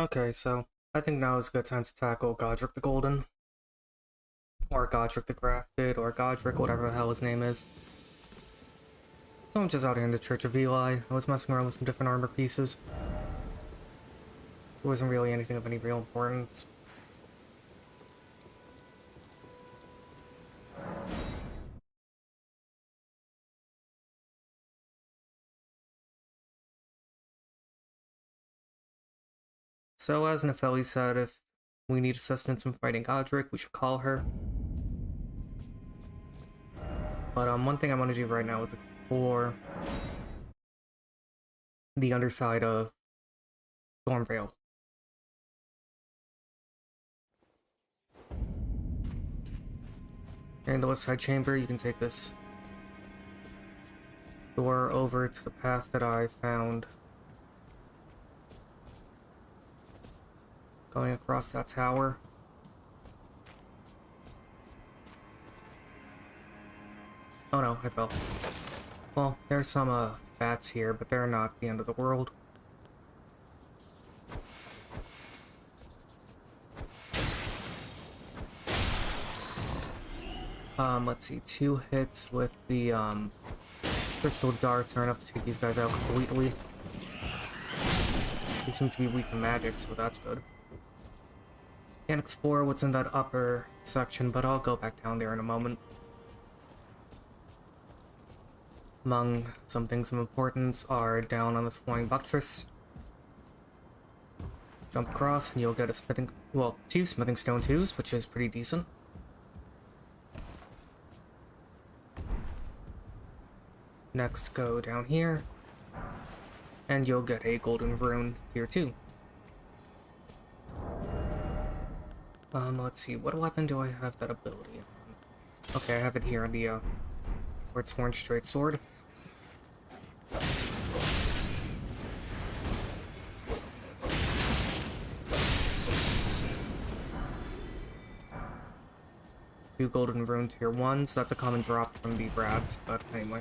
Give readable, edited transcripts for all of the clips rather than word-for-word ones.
Okay, so I think now is a good time to tackle Godric the Golden, or Godric the Grafted, or Godric, whatever the hell his name is. So I'm just out here in the Church of Eli. I was messing around with some different armor pieces. There wasn't really anything of any real importance. So as Nefeli said, if we need assistance in fighting Godric, we should call her. But one thing I want to do right now is explore the underside of Stormvale. Here in the west side chamber, you can take this door over to the path that I found going across that tower. Oh no, I fell. Well, there's some bats here, but they're not the end of the world. Let's see, 2 hits with the crystal darts are enough to take these guys out completely. They seem to be weak to magic, so that's good. Can't explore what's in that upper section, but I'll go back down there in a moment. Among some things of importance are down on this flying buttress. Jump across and you'll get a smithing, well, 2 smithing stone 2s, which is pretty decent. Next, go down here, and you'll get a golden rune tier 2. Let's see, what weapon do I have that ability on? Okay, I have it here on the Swordsworn Straight Sword. Two golden rune tier 1s, that's a common drop from the rats, but anyway.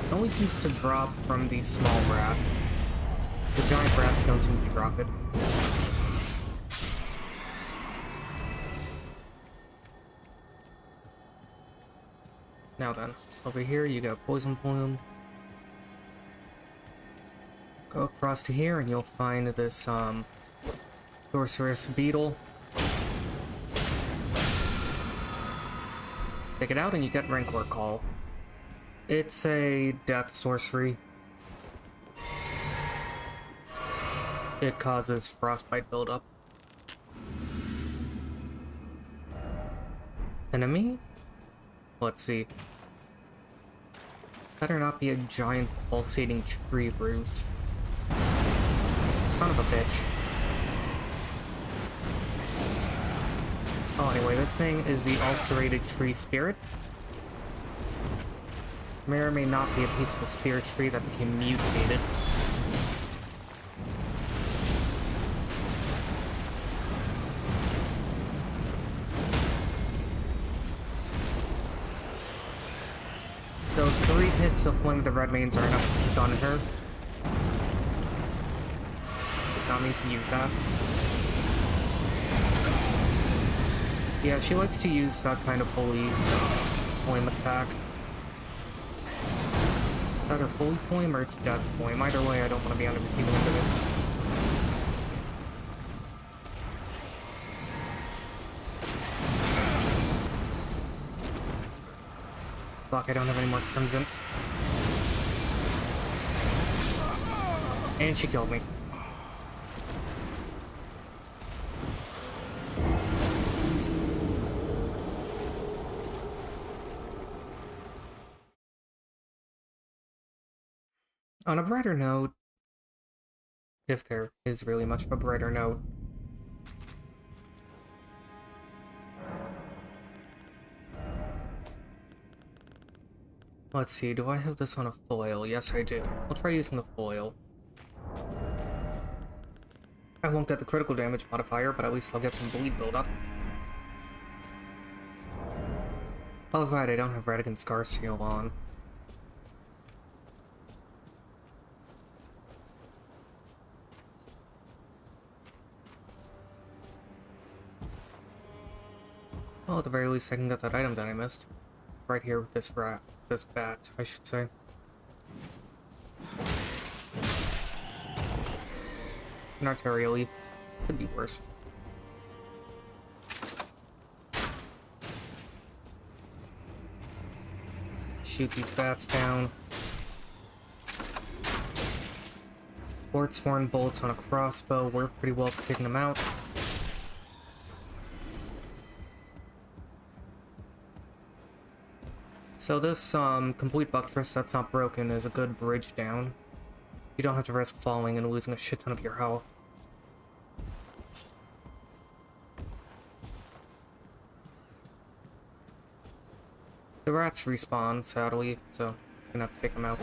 It only seems to drop from the small rats. The giant rats don't seem to drop it. Now then, over here you got Poison Plume. Go across to here and you'll find this Sorceress Beetle. Take it out and you get Rancor Call. It's a death sorcery. It causes frostbite buildup. Enemy? Let's see. Better not be a giant pulsating tree root. Son of a bitch. Oh, anyway, this thing is the alterated tree spirit. May or may not be a piece of a spirit tree that became mutated. So 3 hits of Flame of the Red Mains are enough to stun her. Did not mean to use that. Yeah, she likes to use that kind of holy flame attack. Either holy flame or it's death flame. Either way, I don't want to be on the receiving end of it. Fuck, I don't have any more crimson. And she killed me. On a brighter note, if there is really much of a brighter note, let's see, do I have this on a foil? Yes, I do. I'll try using the foil. I won't get the critical damage modifier, but at least I'll get some bleed buildup. Oh right, I don't have Radigan Scar Seal on. Well, at the very least I can get that item that I missed. Right here with this rat. This bat, I should say. An arterial leaf. Could be worse. Shoot these bats down. Quartz form bolts on a crossbow work pretty well for taking them out. So this complete buttress that's not broken is a good bridge down. You don't have to risk falling and losing a shit ton of your health. The rats respawn, sadly, so I'm gonna have to take them out.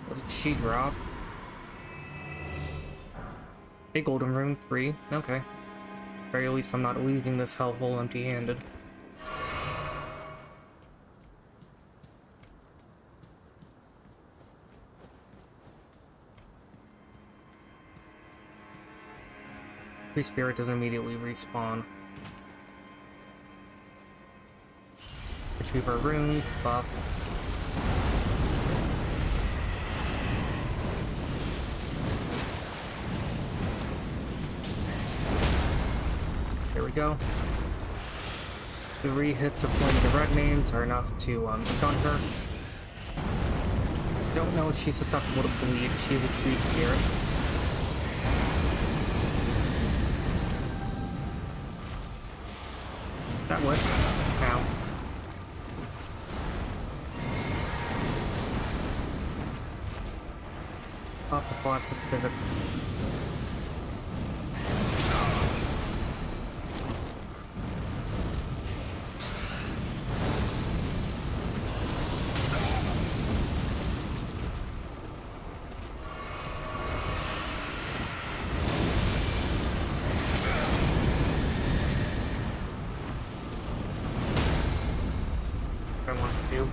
What did she drop? A golden rune, 3. Okay. Very least I'm not leaving this hellhole empty-handed. Free Spirit doesn't immediately respawn. Retrieve our runes, buff. There we go. 3 hits of one of the red mains are enough to stun her. Don't know if she's susceptible to bleed. She has a free spirit. That worked. Ow. Off the flask of physics. I want to do.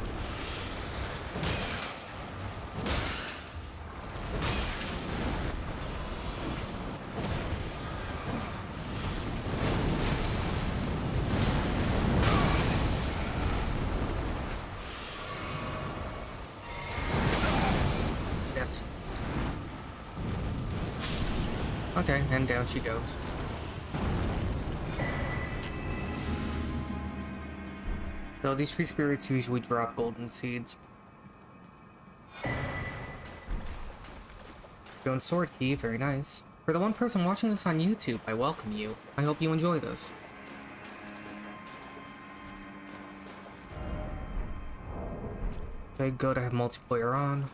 Shit. Okay, and down she goes. So these tree spirits usually drop golden seeds. Stone sword key, very nice. For the one person watching this on YouTube, I welcome you. I hope you enjoy this. Okay, go to have multiplayer on.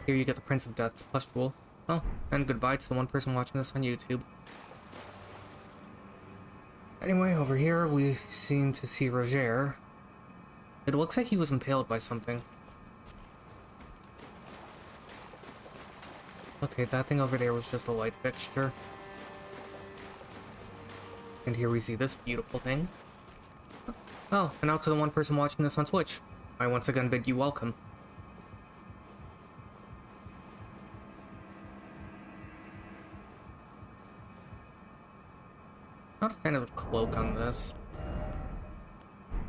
Here you get the Prince of Death's pustule. Oh, and goodbye to the one person watching this on YouTube. Anyway, over here we seem to see Roger. It looks like he was impaled by something. Okay, that thing over there was just a light fixture. And here we see this beautiful thing. Oh, and out to the one person watching this on Twitch. I once again bid you welcome. Not a fan of the cloak on this.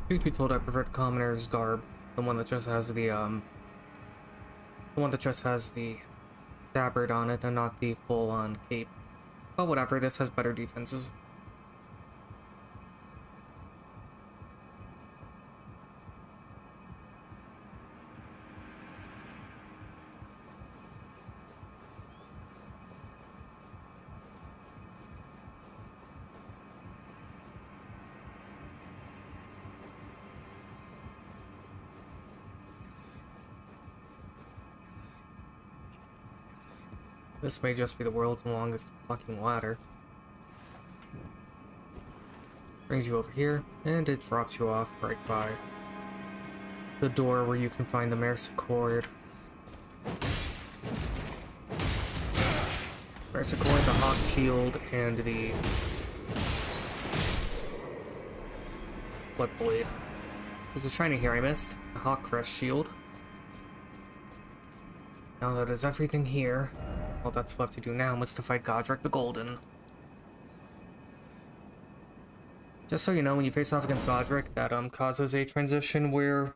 Truth be told, I prefer the commoner's garb, the one that just has the tabard on it, and not the full-on cape. But whatever, this has better defenses. This may just be the world's longest fucking ladder. Brings you over here, and it drops you off right by the door where you can find the Mercy Cord. Merciful, the Hawk Shield, and the Flip Blade. There's a shiny here I missed. The Hawk Crest Shield. Now that is everything here. All that's left to do now is to fight Godric the Golden. Just so you know, when you face off against Godric, that causes a transition where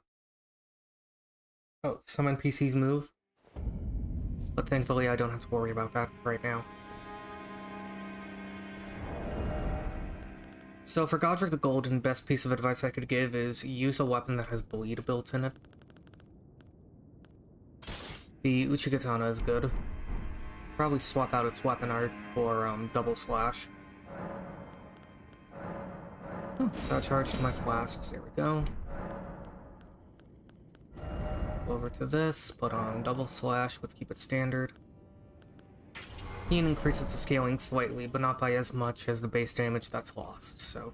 some NPCs move. But thankfully I don't have to worry about that right now. So for Godric the Golden, best piece of advice I could give is use a weapon that has bleed built in it. The Uchigatana is good. Probably swap out its weapon art for double slash. Oh, got charged to my flasks, there we go. Over to this, put on double slash, let's keep it standard. He increases the scaling slightly, but not by as much as the base damage that's lost, so.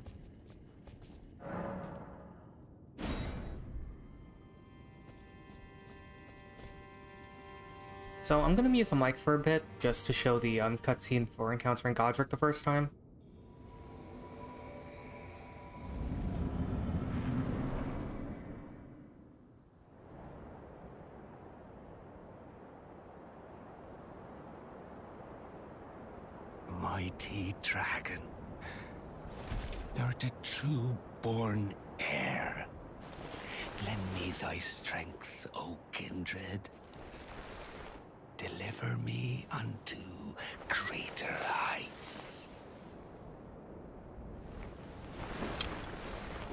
So I'm gonna mute the mic for a bit, just to show the cutscene for encountering Godric the first time. Mighty dragon, thou'rt a true-born heir. Lend me thy strength, O kindred. Deliver me unto greater heights.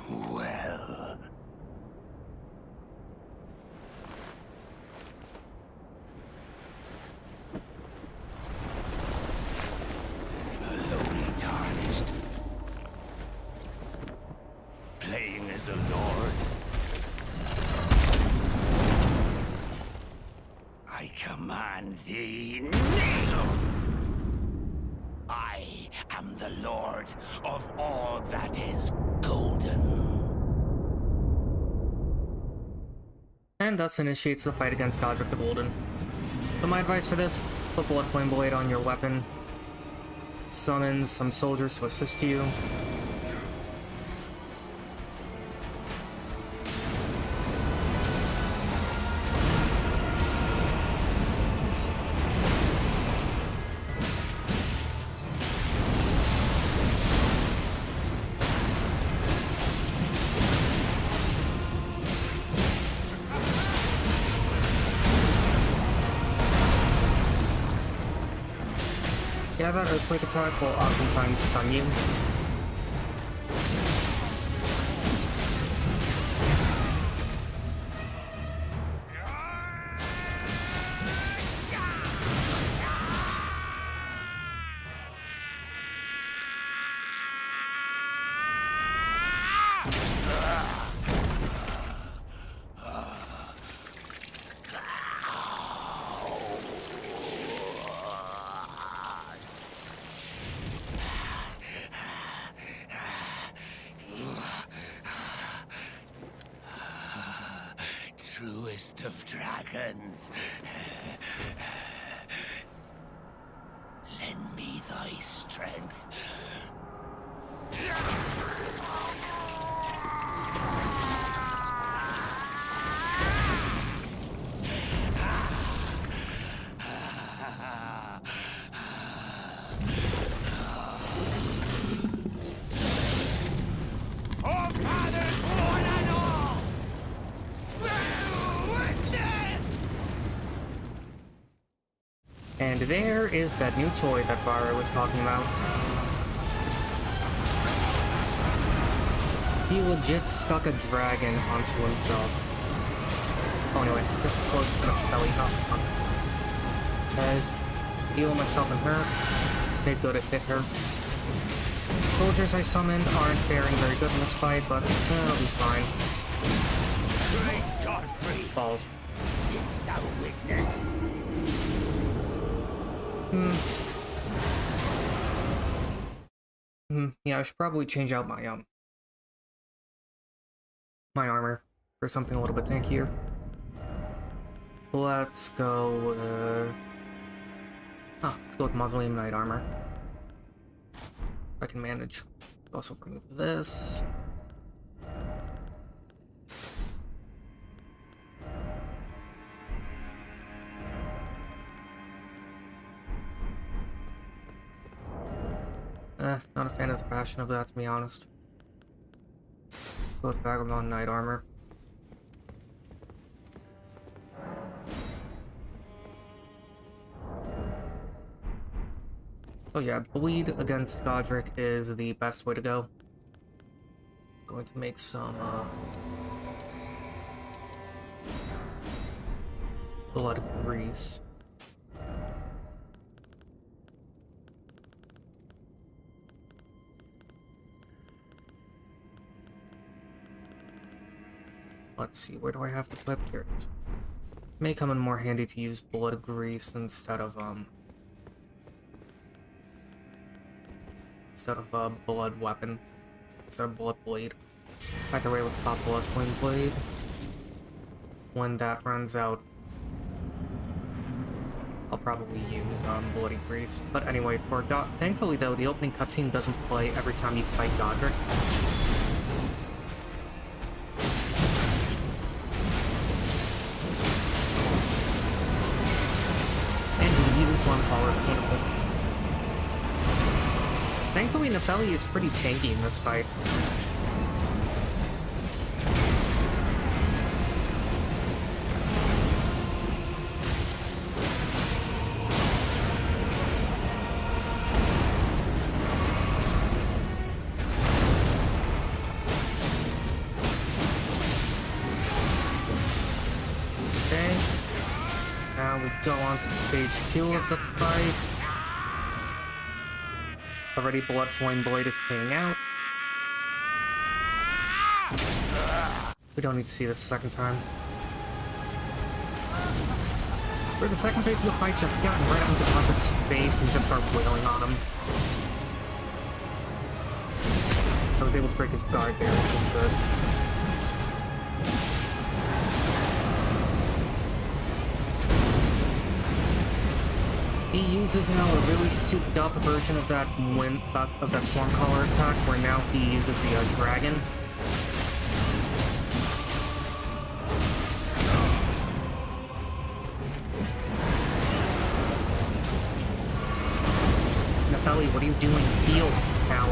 Well. Lowly tarnished. Playing as a lord. I command thee, kneel! I am the lord of all that is golden. And thus initiates the fight against Godric the Golden. So my advice for this, put Blood Flame Blade on your weapon. Summon some soldiers to assist you. Yeah, that Earthquake attack will oftentimes stun you. Truest of dragons. Lend me thy strength. And there is that new toy that Vara was talking about. He legit stuck a dragon onto himself. Oh, anyway, just close to the belly up. Okay, heal myself and her. Make good, it hit her. Soldiers I summoned aren't faring very good in this fight, but they'll be fine. Great Godfrey! Balls. Didst thou witness? Yeah, I should probably change out my my armor for something a little bit tankier. Let's go with Ah, let's go with Mausoleum Knight Armor. If I can manage. Also remove this. Not a fan of the fashion of that, to be honest. Go with Vagabond Knight Armor. So yeah, bleed against Godric is the best way to go. Going to make some blood grease. Let's see, where do I have to flip? Here it is. May come in more handy to use blood grease instead of blood weapon. Instead of blood blade. Either way, with pop blood flame blade. When that runs out, I'll probably use bloody grease. But anyway, thankfully though, the opening cutscene doesn't play every time you fight Godric. One power beautiful. Thankfully, Nepheli is pretty tanky in this fight. Go on to stage 2 of the fight. Already Blood Flame Blade is paying out. We don't need to see this a second time. For the second phase of the fight, just gotten right up into Godric's face and just start wailing on him. I was able to break his guard there, which was good. He uses now a really souped up version of that Stormcaller attack, where now he uses the dragon. Nepheli, what are you doing? Heal now.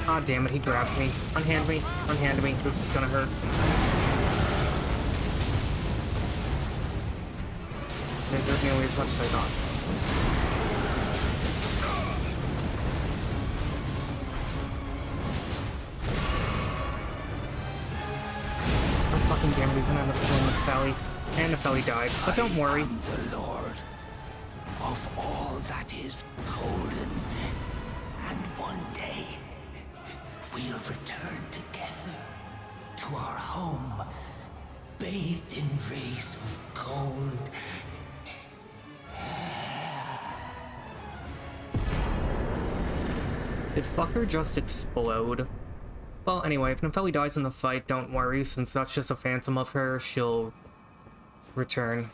Ah, damn it, he grabbed me. Unhand me. Unhand me. This is gonna hurt. It hurt nearly as much as I thought. Oh, fucking damn it, he's gonna end up killing Nepheli. And Nepheli died. But don't worry. I am the Lord of all that is golden. And one day, we'll return together to our home, bathed in rays of gold. Did fucker just explode? Well, anyway, if Nepheli dies in the fight, don't worry, since that's just a phantom of her, she'll return.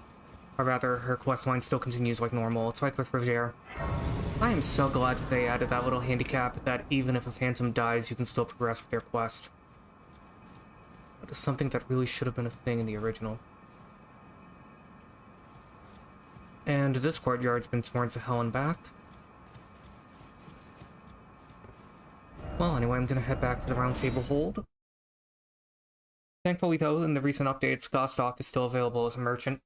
Or rather, her questline still continues like normal. It's like with Roger. I am so glad that they added that little handicap that even if a phantom dies, you can still progress with your quest. That is something that really should have been a thing in the original. And this courtyard's been torn to hell and back. Well, anyway, I'm gonna head back to the Round Table Hold. Thankfully, though, in the recent updates, Gostock is still available as a merchant.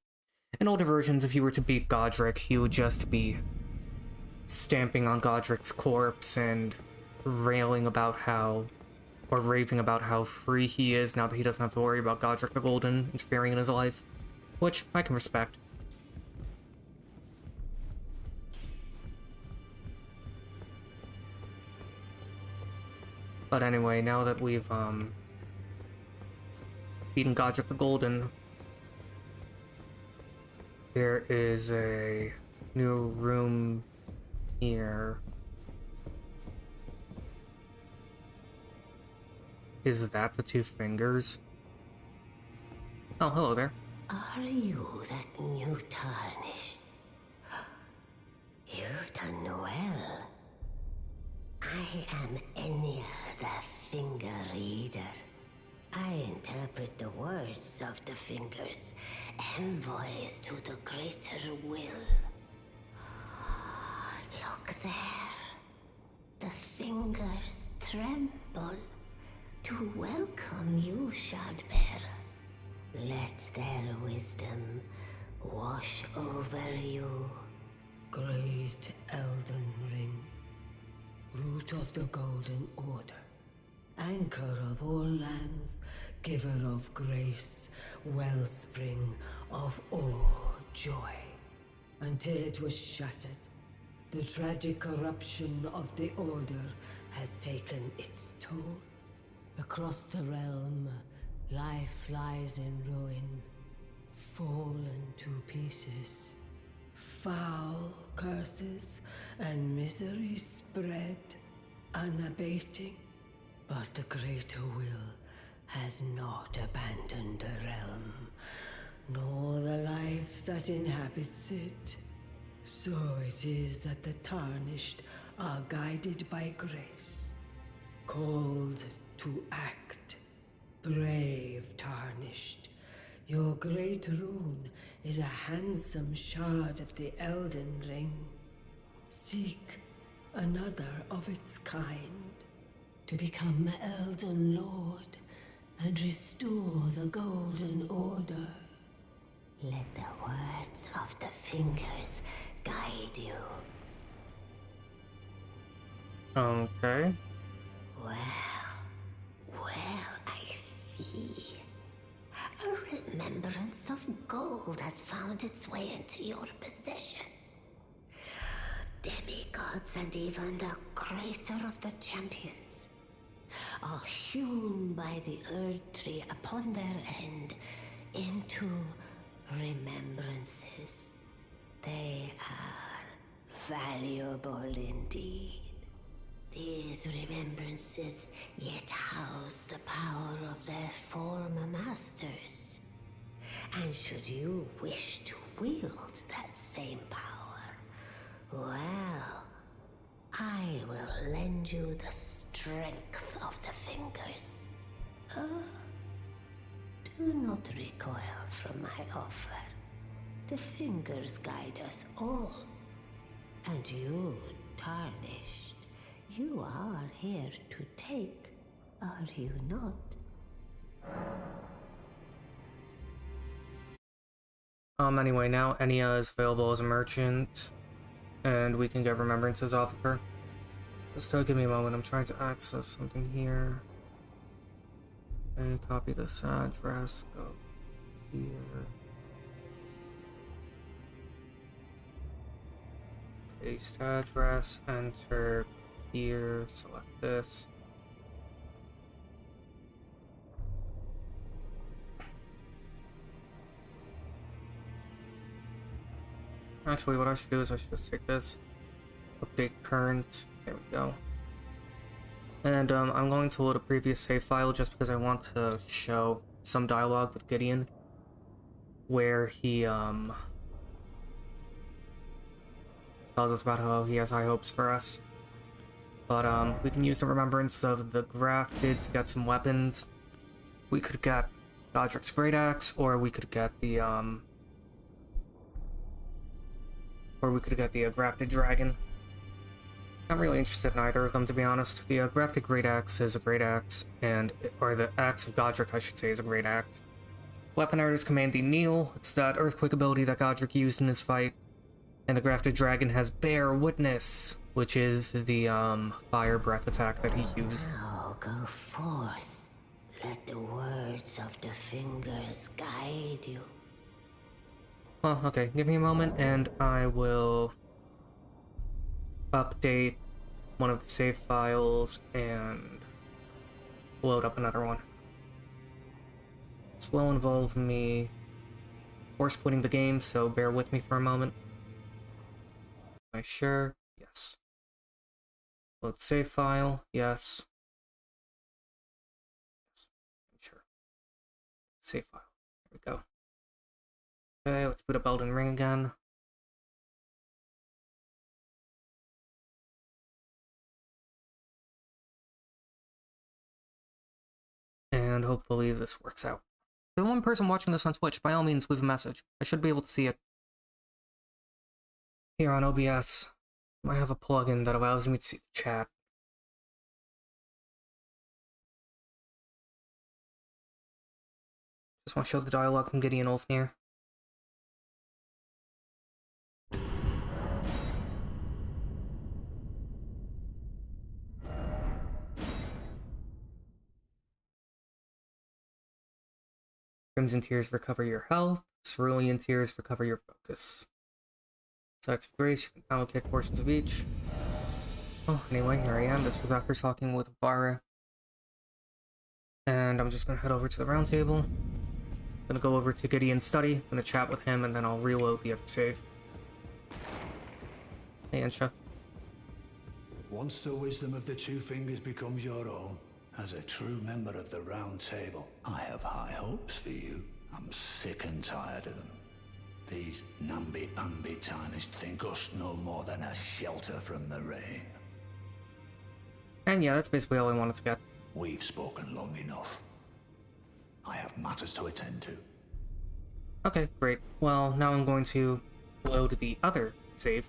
In older versions, if you were to beat Godric, you would just be stamping on Godric's corpse and raving about how free he is now that he doesn't have to worry about Godric the Golden interfering in his life, which I can respect. But anyway, now that we've beaten Godric the Golden, there is a new room here. Is that the two fingers? Oh, hello there. Are you that new tarnished? You've done well. I am Enya, the Finger Reader. I interpret the words of the fingers, envoys to the greater will. Look there. The fingers tremble to welcome you, Shardbearer. Let their wisdom wash over you. Great Elden Ring, root of the Golden Order, anchor of all lands, giver of grace, wellspring of all joy. Until it was shattered, the tragic corruption of the Order has taken its toll. Across the realm, life lies in ruin, fallen to pieces. Foul curses and misery spread, unabating. But the greater will has not abandoned the realm, nor the life that inhabits it. So it is that the tarnished are guided by grace, called to act. Brave tarnished, your great rune is a handsome shard of the Elden Ring. Seek another of its kind, to become Elden Lord and restore the Golden Order. Let the words of the fingers guide you. Okay. Well, I see. A remembrance of gold has found its way into your possession. Demigods and even the greater of the champions are hewn by the Earth Tree upon their end into remembrances. They are valuable indeed. These remembrances yet house the power of their former masters. And should you wish to wield that same power, well, I will lend you the strength of the fingers. Do not recoil from my offer. The fingers guide us all. And you, tarnished, you are here to take, are you not? Anyway, now Enya is available as a merchant, and we can get remembrances off of her. Just give me a moment, I'm trying to access something here. Okay, copy this address, go here. Paste address, enter here, select this. Actually, what I should do is I should just take this, update current, there we go. And I'm going to load a previous save file just because I want to show some dialogue with Gideon, where he tells us about how he has high hopes for us. But we can use the remembrance of the grafted to get some weapons. We could get Godric's Great Axe, or we could get the grafted dragon. Not really interested in either of them, to be honest. The grafted Great Axe is a great axe, or the Axe of Godric, I should say, is a great axe. Weapon art is Commanding Kneel. It's that earthquake ability that Godric used in his fight. And the grafted dragon has Bear Witness, which is the fire breath attack that he used. Now go forth. Let the words of the fingers guide you. Well, okay, give me a moment and I will update one of the save files and load up another one. This will involve me force quitting the game, so bear with me for a moment. Am I sure? Yes. Load save file, yes. Save file. There we go. Okay, let's boot up Elden Ring again. And hopefully this works out. For the one person watching this on Twitch, by all means leave a message. I should be able to see it. Here on OBS, I have a plugin that allows me to see the chat. Just want to show the dialogue from Gideon Ulfnir. Crimson Tears recover your health. Cerulean Tears recover your focus. Sites of Grace, you can allocate portions of each. Oh, anyway, here I am. This was after talking with Bara. And I'm just gonna head over to the round table. Gonna go over to Gideon's study, gonna chat with him, and then I'll reload the other save. Hey, Ansha. Once the wisdom of the Two Fingers becomes your own, as a true member of the Round Table, I have high hopes for you. I'm sick and tired of them. These namby-pamby tarnished think us no more than a shelter from the rain. And yeah, that's basically all I wanted to get. We've spoken long enough. I have matters to attend to. Okay, great. Well, now I'm going to load the other save.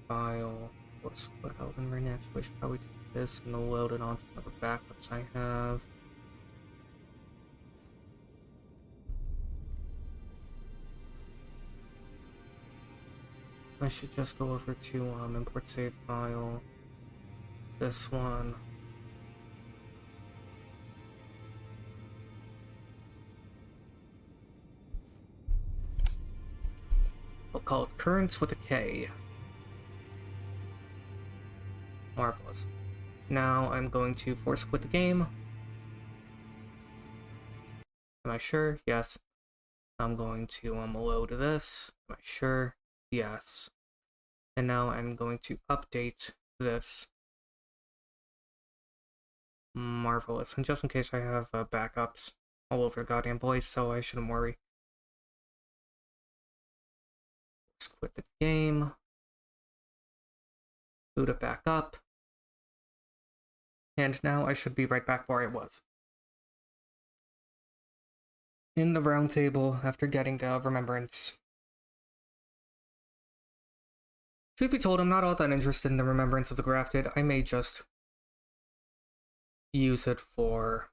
File. What's what Elden Ring actually? I should probably take this and load it onto the backups I have. I should just go over to import save file. This one. I'll call it Currents with a K. Marvelous. Now I'm going to force quit the game. Am I sure? Yes. I'm going to load this. Am I sure? Yes. And now I'm going to update this. Marvelous. And just in case I have backups all over the goddamn place, so I shouldn't worry. Let's quit the game. Boot it back up. And now I should be right back where I was. In the round table after getting the remembrance. Truth be told, I'm not all that interested in the remembrance of the grafted. I may just use it for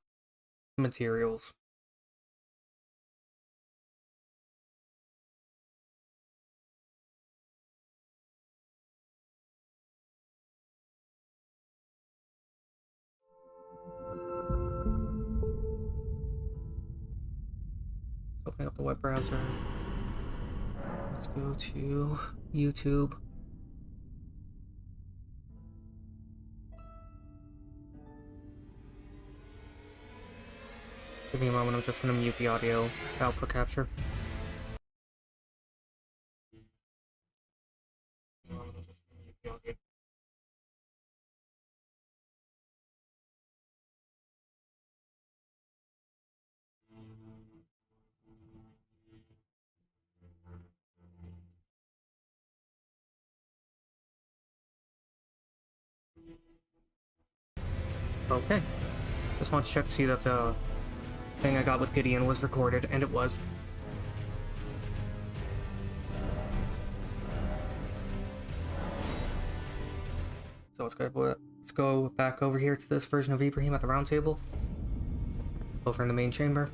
materials. Opening up the web browser. Let's go to YouTube. Give me a moment, I'm just going to mute the audio output capture. Okay. Just want to check to see that the thing I got with Gideon was recorded, and it was. So let's go back over here to this version of Ibrahim at the round table. Over in the main chamber.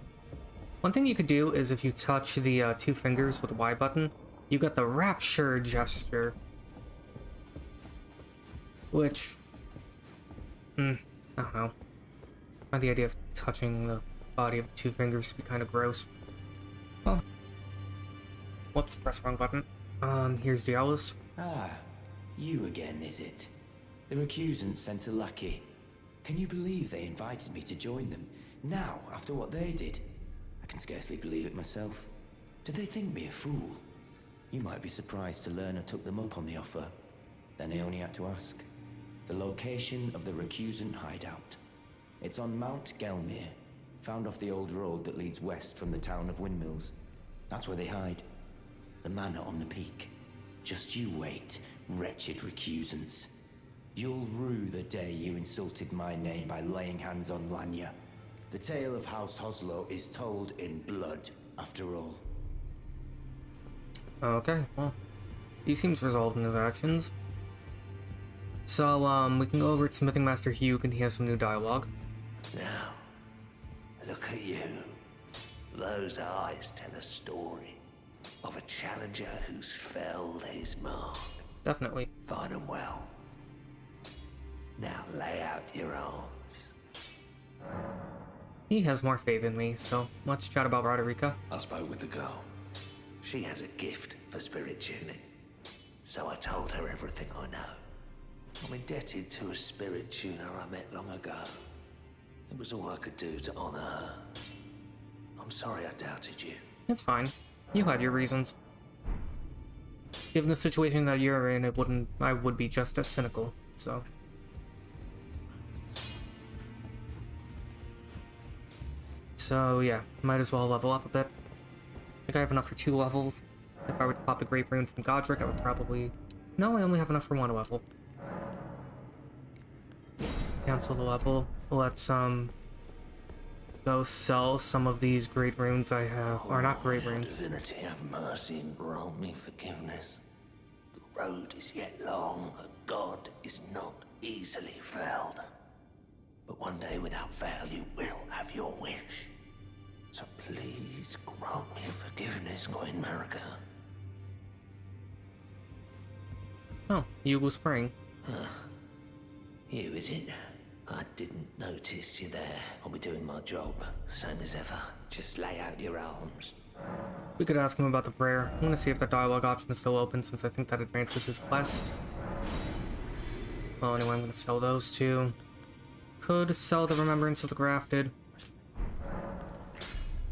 One thing you could do is if you touch the two fingers with the Y button, you get the rapture gesture. Which... I don't know. I find the idea of touching the body of the two fingers to be kind of gross. Oh. Whoops, press wrong button. Here's Dialos. Ah, you again, is it? The recusants sent a lackey. Can you believe they invited me to join them? Now, after what they did? I can scarcely believe it myself. Did they think me a fool? You might be surprised to learn I took them up on the offer. Then I only had to ask. The location of the recusant hideout. It's on Mount Gelmir, Found off the old road that leads west from the town of Windmills. That's where they hide. The manor on the peak. Just you wait, wretched recusants. You'll rue the day you insulted my name by laying hands on Liernia. The tale of House Hoslow is told in blood, after all. Okay, well, he seems resolved in his actions. So, we can go over to Smithing Master Hugh and he has some new dialogue. Now, look at you. Those eyes tell a story of a challenger who's felled his mark. Definitely. Fine and well. Now lay out your arms. He has more faith in me, so let's chat about Roderica. I spoke with the girl. She has a gift for spirit tuning. So I told her everything I know. I'm indebted to a spirit tuner I met long ago. It was all I could do to honor her. I'm sorry I doubted you. It's fine. You had your reasons. Given the situation that you're in, I would be just as cynical, so. So yeah, might as well level up a bit. I think I have enough for 2 levels. If I were to pop the Great Rune from Godric, I would probably... No, I only have enough for 1 level. Let's cancel the level. Let's, go sell some of these Great Runes I have. Or not Great Runes. Divinity, have mercy and grant me forgiveness. The road is yet long, a god is not easily felled. But one day without fail you will have your wish. So please grant me forgiveness, Queen Marika. Oh, Yugo Spring. You, is it? I didn't notice you there. I'll be doing my job, same as ever. Just lay out your arms. We could ask him about the prayer. I'm gonna see if that dialogue option is still open, since I think that advances his quest. Well, anyway, I'm gonna sell those 2. Could sell the Remembrance of the Grafted.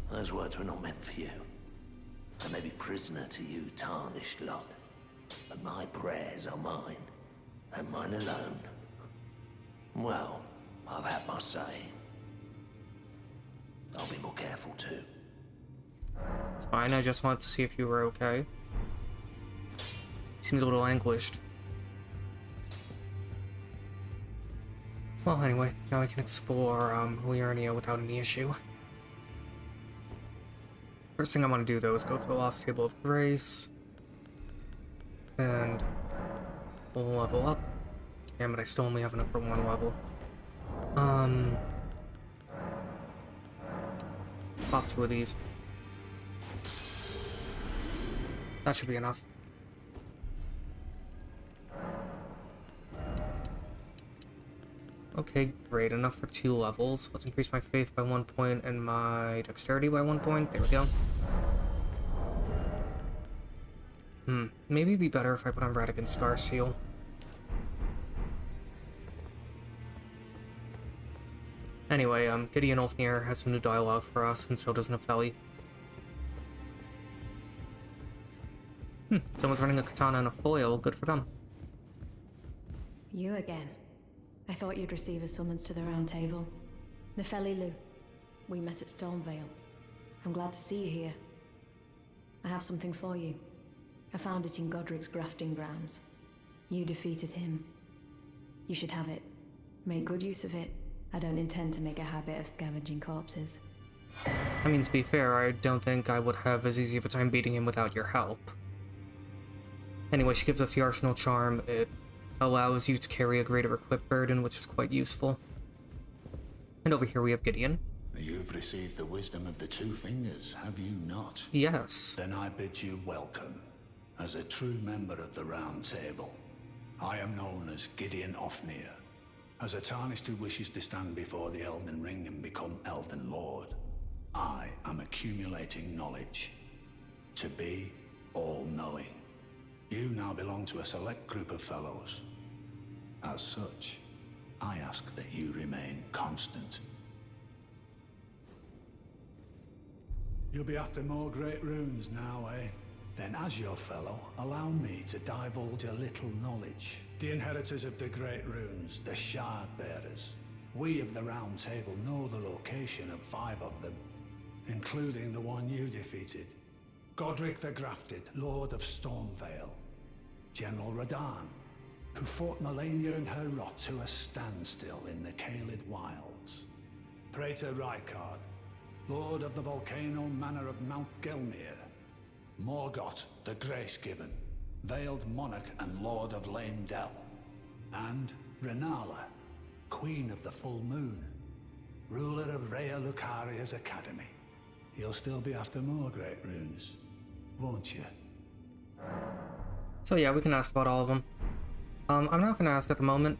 Those words were not meant for you. I may be prisoner to you, tarnished lot. But my prayers are mine, and mine alone. Well, I've had my say. I'll be more careful too. It's fine, I just wanted to see if you were okay. You seemed a little anguished. Well, anyway, now I can explore Liernia without any issue. First thing I want to do, though, is go to the Lost Table of Grace. And level up. Damn it, I still only have enough for 1 level. Pop 2 of these. That should be enough. Okay, great. Enough for 2 levels. Let's increase my faith by 1 point and my dexterity by 1 point. There we go. Maybe it'd be better if I put on Radigan's Scar Seal. Anyway, Gideon Ulfnir has some new dialogue for us, and so does Nepheli. Someone's running a katana and a foil. Good for them. You again. I thought you'd receive a summons to the Round Table. Nepheli Lu. We met at Stormvale. I'm glad to see you here. I have something for you. I found it in Godric's grafting grounds. You defeated him. You should have it. Make good use of it. I don't intend to make a habit of scavenging corpses. I mean, to be fair, I don't think I would have as easy of a time beating him without your help. Anyway, she gives us the Arsenal Charm. It allows you to carry a greater equip burden, which is quite useful. And over here we have Gideon. You've received the wisdom of the 2 fingers, have you not? Yes. Then I bid you welcome, as a true member of the Round Table. I am known as Gideon Ulfnir, as a tarnished who wishes to stand before the Elden Ring and become Elden Lord. I am accumulating knowledge, to be all-knowing. You now belong to a select group of fellows. As such, I ask that you remain constant. You'll be after more great runes now, eh? Then as your fellow, allow me to divulge a little knowledge. The inheritors of the great runes, the Shard Bearers. We of the Round Table know the location of 5 of them, including the one you defeated. Godric the Grafted, Lord of Stormvale. General Radahn, who fought Melania and her rot to a standstill in the Caelid Wilds. Praetor Rykard, Lord of the Volcano Manor of Mount Gelmir. Morgoth the Grace-Given, Veiled Monarch and Lord of Lame Dell. And Renala, Queen of the Full Moon, ruler of Rhea Lucaria's Academy. You'll still be after more great runes, won't you? So yeah, we can ask about all of them. I'm not gonna ask at the moment.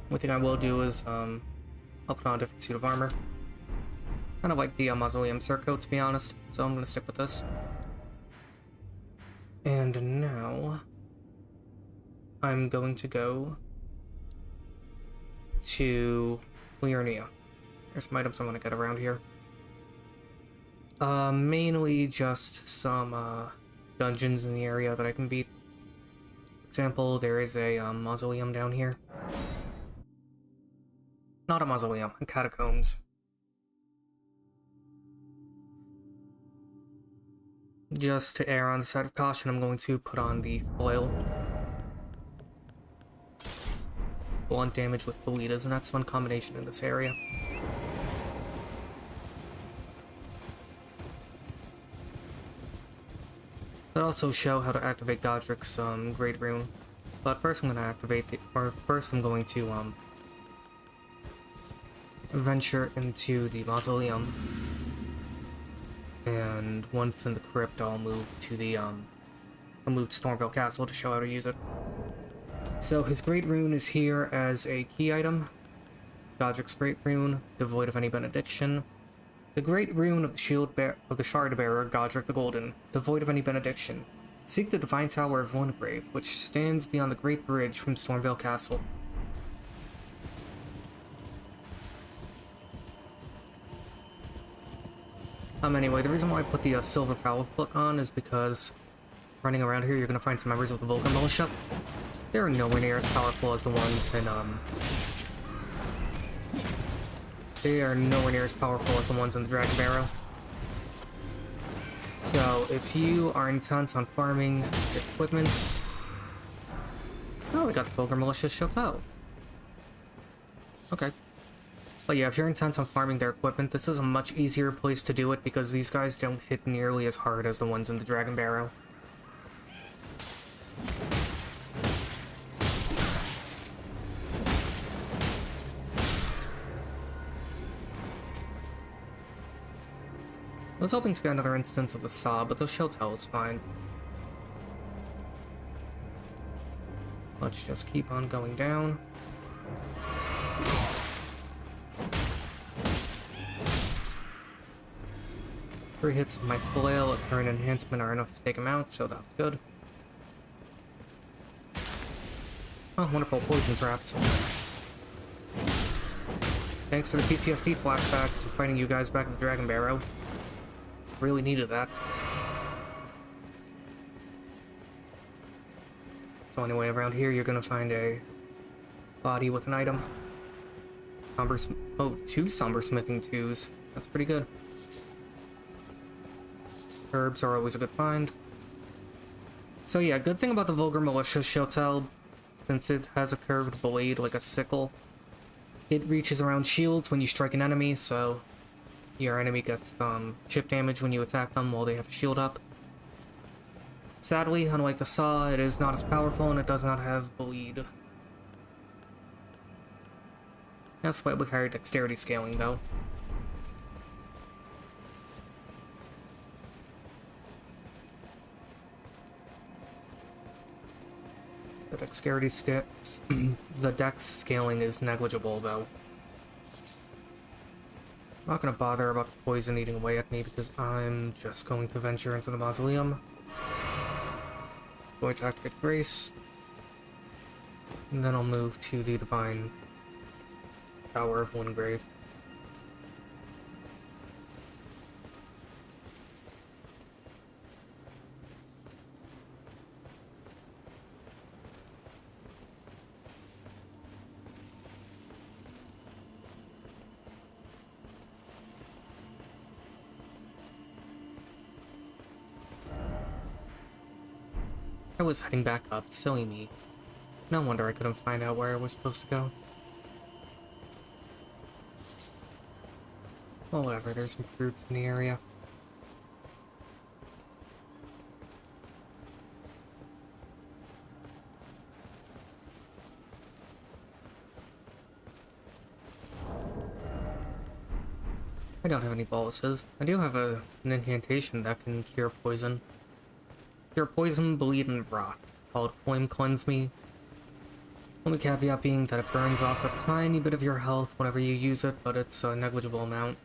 One thing I will do is, I'll put on a different suit of armor. Kind of like the Mausoleum Surcoat, to be honest, so I'm gonna stick with this. And now, I'm going to go to Liernia. There's some items I want to get around here. Mainly just some, dungeons in the area that I can beat. For example, there is a, mausoleum down here. Not a mausoleum, a catacombs. Just to err on the side of caution, I'm going to put on the foil. Blunt damage with bleed is an excellent combination in this area. That also show how to activate Godric's Great Rune. But first I'm going to activate the, or first I'm going to venture into the mausoleum. And once in the crypt, I'll move to the I'll move to Stormvale Castle to show how to use it. So his Great Rune is here as a key item. Godric's Great Rune, devoid of any benediction. The Great Rune of the Shard Bearer, Godric the Golden, devoid of any benediction. Seek the Divine Tower of Windgrave, which stands beyond the Great Bridge from Stormvale Castle. Anyway, the reason why I put the Silver Foul Foot on is because running around here, you're gonna find some members of the Vulgar Militia. They're nowhere near as powerful as the ones in, they are nowhere near as powerful as the ones in the Dragon Barrow. So, if you are intent on farming equipment... Oh, we got the Vulgar Militia shipped out. Okay. But yeah, if you're intent on farming their equipment, this is a much easier place to do it because these guys don't hit nearly as hard as the ones in the Dragon Barrow. I was hoping to get another instance of the Saw, but the Showtell is fine. Let's just keep on going down. Three hits of my flail at current enhancement are enough to take him out, so that's good. Oh, wonderful, poison trapped. Thanks for the PTSD flashbacks and fighting you guys back in the Dragon Barrow. Really needed that. So anyway, around here you're gonna find a body with an item. Two Somber Smithing 2s. That's pretty good. Herbs are always a good find. So yeah, good thing about the Vulgar Militia Showtell, since it has a curved blade like a sickle, it reaches around shields when you strike an enemy, so your enemy gets chip damage when you attack them while they have a shield up. Sadly, unlike the Saw, it is not as powerful and it does not have bleed. That's slightly higher dexterity scaling though. The dexterity sticks. The dex scaling is negligible though. I'm not gonna bother about the poison eating away at me because I'm just going to venture into the mausoleum. Going to activate Grace. And then I'll move to the Divine Tower of Windgrave. I was heading back up. Silly me. No wonder I couldn't find out where I was supposed to go. Well, whatever. There's some fruits in the area. I don't have any boluses. I do have an incantation that can cure poison. Cure poison, bleed, and rot. Called Flame Cleanse Me. Only caveat being that it burns off a tiny bit of your health whenever you use it, but it's a negligible amount.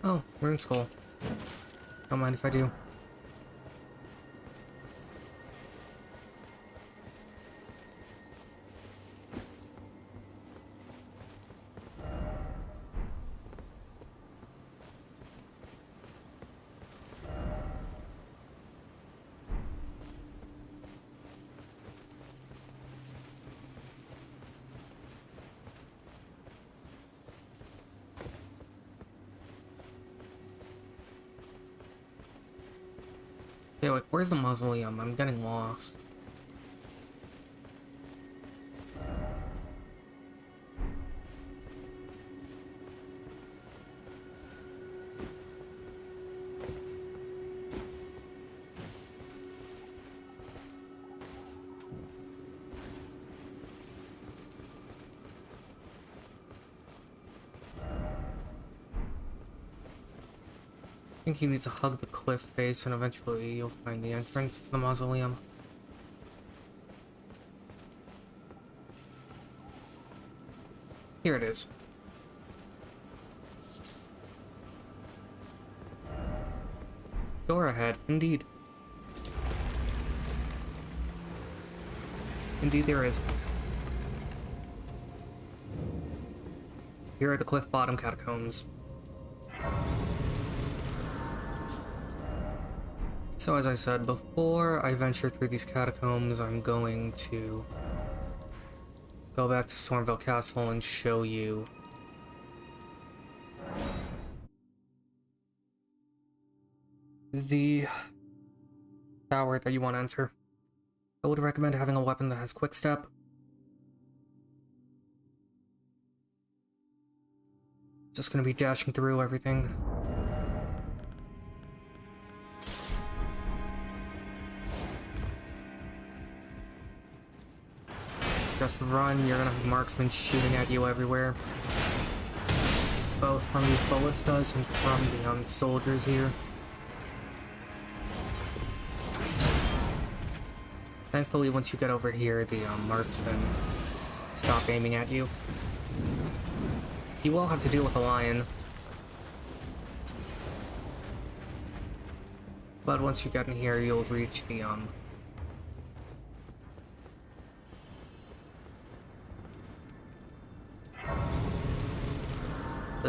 Oh, Rune Skull. Don't mind if I do. Okay, like, where's the mausoleum? I'm getting lost. I think you need to hug the cliff face and eventually you'll find the entrance to the mausoleum. Here it is. Door ahead, indeed. Indeed there is. Here are the cliff bottom catacombs. So as I said, before I venture through these catacombs, I'm going to go back to Stormvale Castle and show you the tower that you want to enter. I would recommend having a weapon that has quick step. Just gonna be dashing through everything. Just run, you're gonna have marksmen shooting at you everywhere. Both from these ballistas and from the soldiers here. Thankfully, once you get over here, the marksmen stop aiming at you. You will have to deal with a lion. But once you get in here, you'll reach the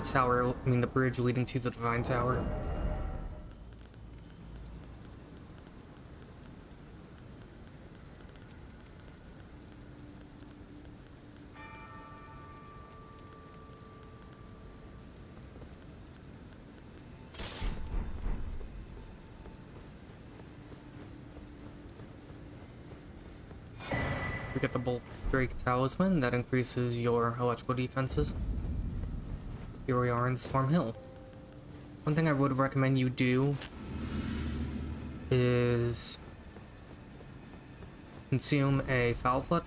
tower, I mean the bridge leading to the Divine Tower. You get the Bolt Drake Talisman that increases your electrical defenses. Here we are in Storm Hill. One thing I would recommend you do is consume a Foul Foot.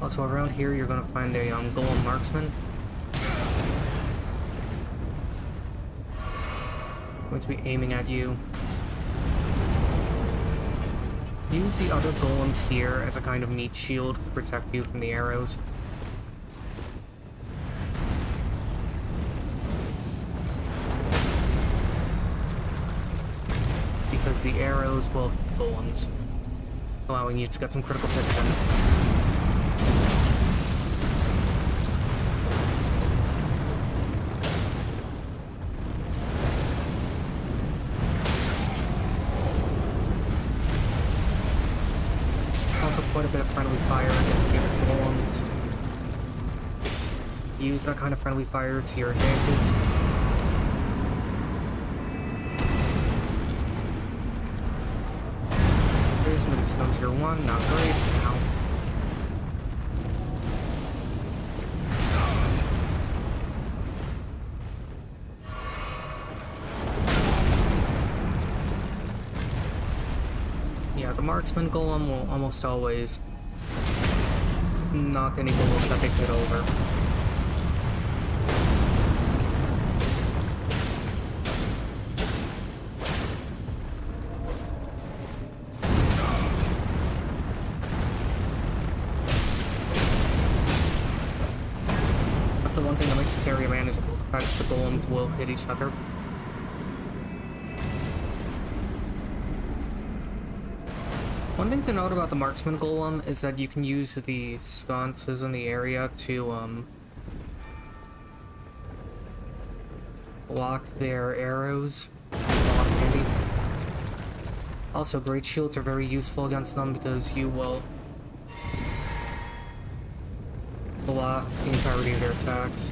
Also around here you're going to find a Golem Marksman. Going to be aiming at you. Use the other golems here as a kind of neat shield to protect you from the arrows. Because the arrows will hit golems, allowing you to get some critical hits in. Quite a bit of friendly fire against the other golems. use that kind of friendly fire to your advantage. Basement is no tier 1, not great. Now. Yeah, the marksman golem will almost always knock any golem that they hit over. That's the one thing that makes this area manageable. The fact that the golems will hit each other. One thing to note about the marksman golem is that you can use the sconces in the area to block their arrows. Also, great shields are very useful against them because you will block the entirety of their attacks.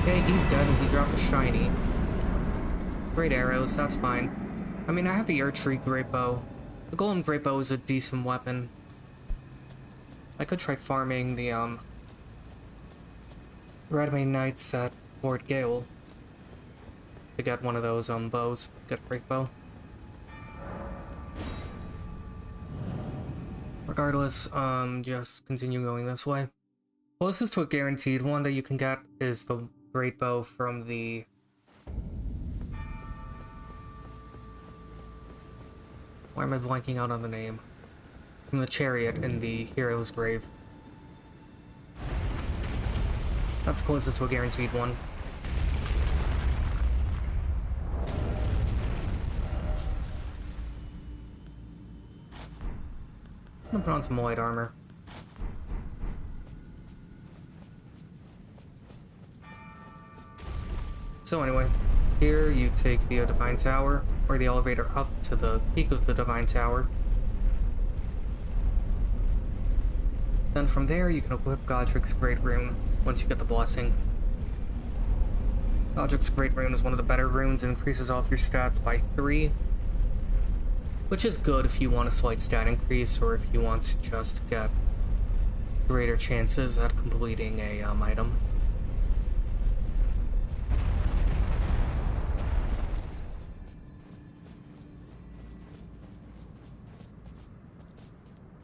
Okay, he's dead and he dropped a shiny. Great arrows, that's fine. I mean, I have the archery great bow. The golem great bow is a decent weapon. I could try farming the Redmane Knights at Fort Gale to get one of those bows, get a great bow. Regardless, just continue going this way. Closest to a guaranteed one that you can get is the great bow from the why am I blanking out on the name? From the chariot in the hero's grave. That's closest to a guaranteed one. I'm gonna put on some light armor. So anyway, here you take the Divine Tower, or the elevator up to the peak of the Divine Tower. Then from there you can equip Godric's Great Rune, once you get the Blessing. Godric's Great Rune is one of the better runes and increases all of your stats by 3. Which is good if you want a slight stat increase, or if you want to just get greater chances at completing a item.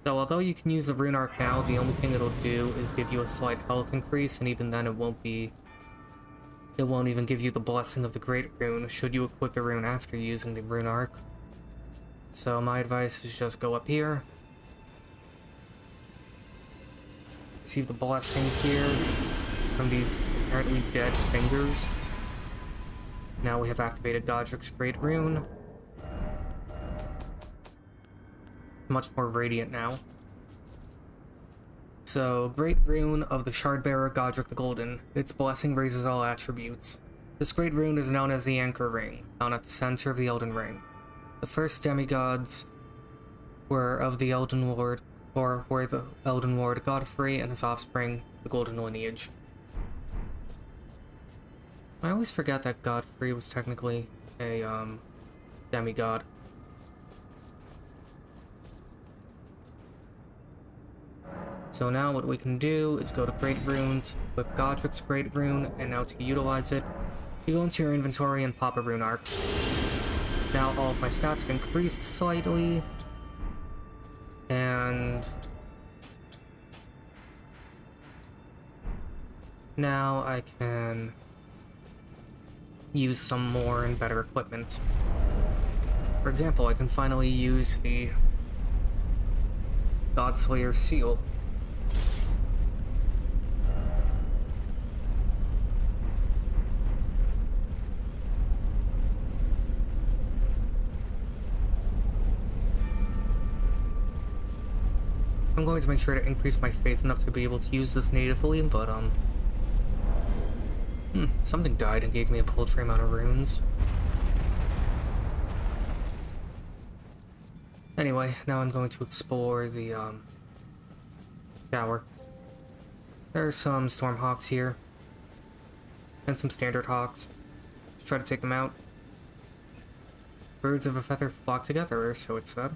So although you can use the Rune Arc now, the only thing it'll do is give you a slight health increase, and even then it won't even give you the Blessing of the Great Rune should you equip the rune after using the Rune Arc. So my advice is just go up here, receive the Blessing here from these apparently dead fingers. Now we have activated Godric's Great Rune. Much more radiant now. So, Great Rune of the Shardbearer Godric the Golden. Its blessing raises all attributes. This Great Rune is known as the Anchor Ring, found at the center of the Elden Ring. The first demigods were of the Elden Lord, or were the Elden Lord Godfrey and his offspring, the Golden Lineage. I always forget that Godfrey was technically a demigod. So now what we can do is go to Great Runes, equip Godric's Great Rune, and now to utilize it, you go into your inventory and pop a Rune Arc. Now all of my stats have increased slightly, and now I can use some more and better equipment. For example, I can finally use the Godslayer Seal. I'm going to make sure to increase my faith enough to be able to use this natively, but something died and gave me a paltry amount of runes. Anyway, now I'm going to explore the, shower. There are some Stormhawks here. And some standard hawks. Let's try to take them out. Birds of a feather flock together, or so it said.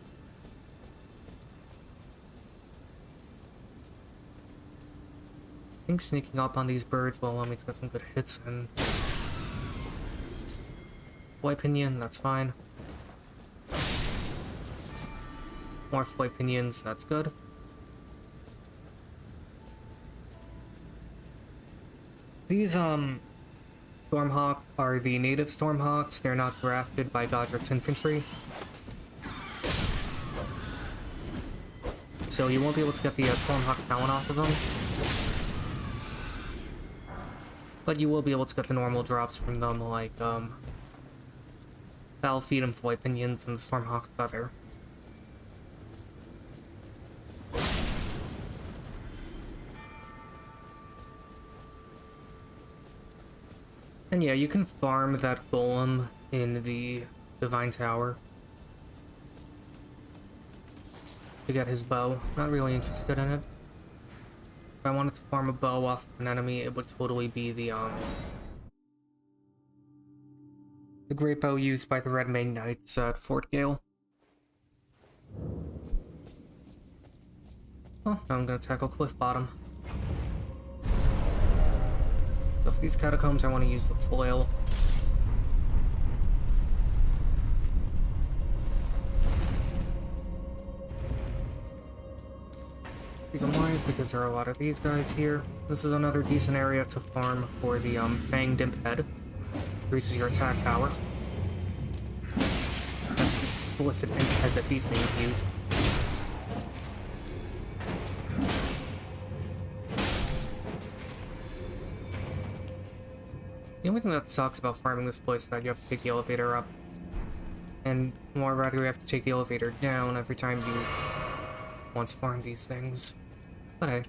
I think sneaking up on these birds will allow me to get some good hits and... Flight pinion, that's fine. More flight pinions, that's good. These, Stormhawks are the native Stormhawks. They're not grafted by Godric's infantry. So you won't be able to get the Stormhawk talent off of them. But you will be able to get the normal drops from them, like, Foul Feet and Flight Pinions and the Stormhawk Feather. And yeah, you can farm that golem in the Divine Tower to get his bow. Not really interested in it. If I wanted to farm a bow off of an enemy, it would totally be the great bow used by the Red Mane Knights at Fort Gale. Well, now I'm gonna tackle Cliff Bottom. So for these catacombs, I want to use the flail. Reason why is because there are a lot of these guys here. This is another decent area to farm for the Fanged Imp Head. Increases your attack power. That's the explicit Imp Head that these things use. The only thing that sucks about farming this place is that you have to take the elevator up. And more rather, you have to take the elevator down every time you want to farm these things. But hey. At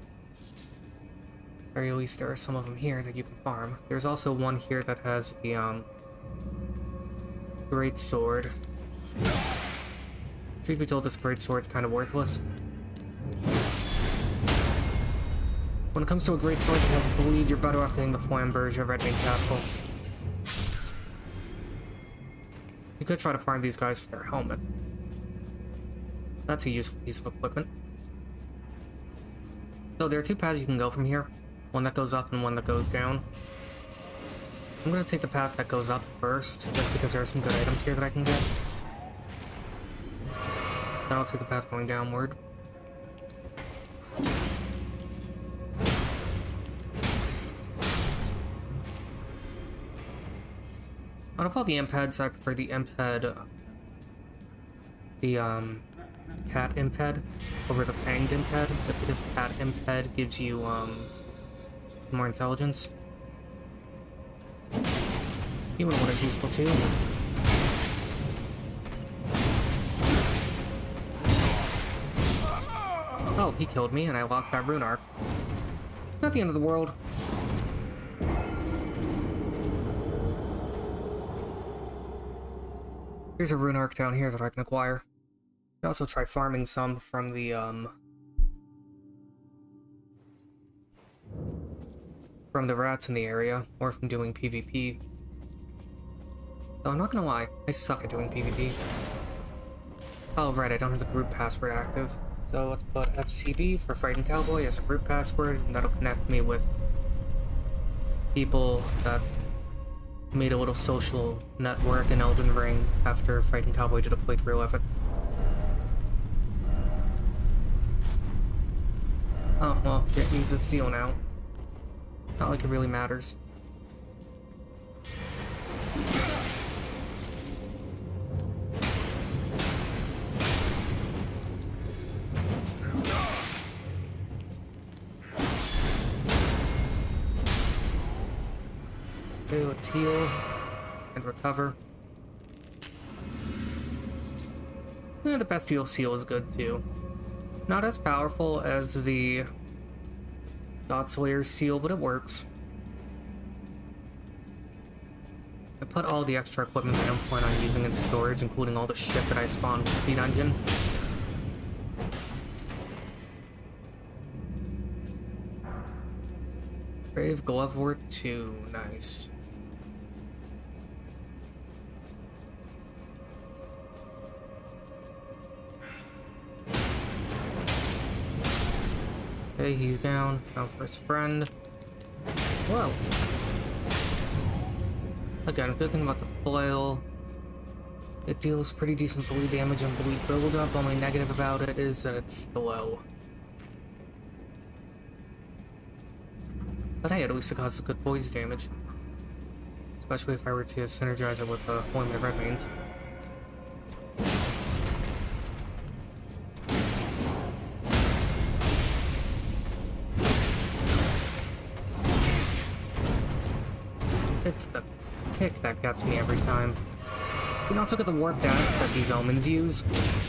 the very least, there are some of them here that you can farm. There's also one here that has the, Great Sword. Truth be told, this Great Sword's kind of worthless. When it comes to a great sword that has bleed, you're better off getting the Flamberge of Red Mane Castle. You could try to farm these guys for their helmet. That's a useful piece of equipment. So there are two paths you can go from here. One that goes up and one that goes down. I'm gonna take the path that goes up first, just because there are some good items here that I can get. Then I'll take the path going downward. Out of all the imp heads, I prefer the imp head, the cat imp head over the fanged imp head, just because the cat imp head gives you more intelligence. Human one is useful too. Oh, he killed me and I lost that rune arc. Not the end of the world. Here's a rune arc down here that I can acquire. I can also try farming some from the, from the rats in the area, or from doing PvP. Though I'm not gonna lie, I suck at doing PvP. Oh, right, I don't have the group password active. So let's put FCB for Frightened Cowboy as a group password, and that'll connect me with people that made a little social network in Elden Ring after Frightened Cowboy did a playthrough of it. Oh, well, can't use the seal now. Not like it really matters. Okay, let's heal and recover. Yeah, the Bestial Seal is good too. Not as powerful as the Godslayer's Seal, but it works. I put all the extra equipment I don't plan on using in storage, including all the shit that I spawned with the dungeon. Brave Glovewort 2, nice. Okay, he's down. Now for his friend. Whoa. Again, a good thing about the flail. It deals pretty decent bleed damage and bleed buildup. Only negative about it is that it's slow. But hey, at least it causes good poise damage. Especially if I were to synergize it with the Deployment of Red Veins. It's the pick that gets me every time. You can also get the warp dance that these omens use,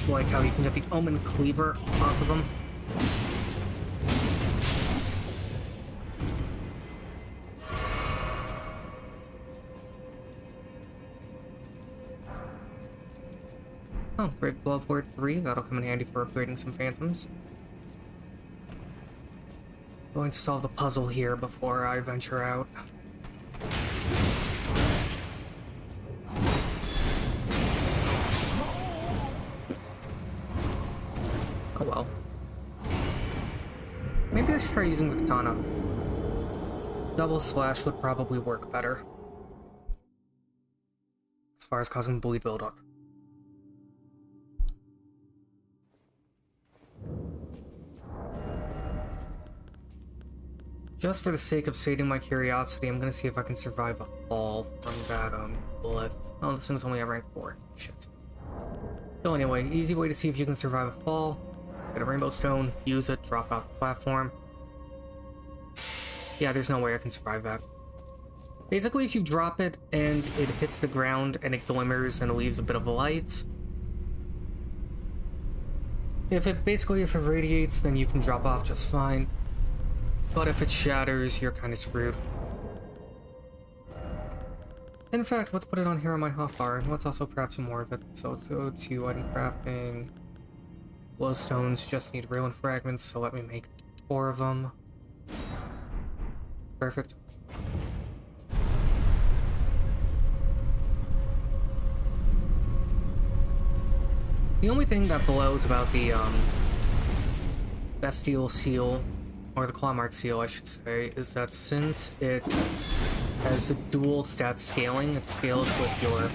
like how you can get the omen cleaver off of them. Oh, Great Glovewort 3, that'll come in handy for upgrading some phantoms. Going to solve the puzzle here before I venture out. Oh well. Maybe I should try using the katana. Double slash would probably work better. As far as causing bleed buildup. Just for the sake of sating my curiosity, I'm gonna see if I can survive a fall from that, bullet. Oh, this thing's only at rank 4. Shit. So anyway, easy way to see if you can survive a fall. Get a rainbow stone, use it, drop off the platform. Yeah, there's no way I can survive that. Basically, if you drop it and it hits the ground and it glimmers and it leaves a bit of light. If it radiates, then you can drop off just fine. But if it shatters, you're kind of screwed. In fact, let's put it on here on my hotbar, and let's also craft some more of it. So let's go to item crafting. Glowstones just need ruin fragments, so let me make 4 of them. Perfect. The only thing that blows about the Bestial Seal, or the Clawmark Seal I should say, is that since it has a dual stat scaling, it scales with your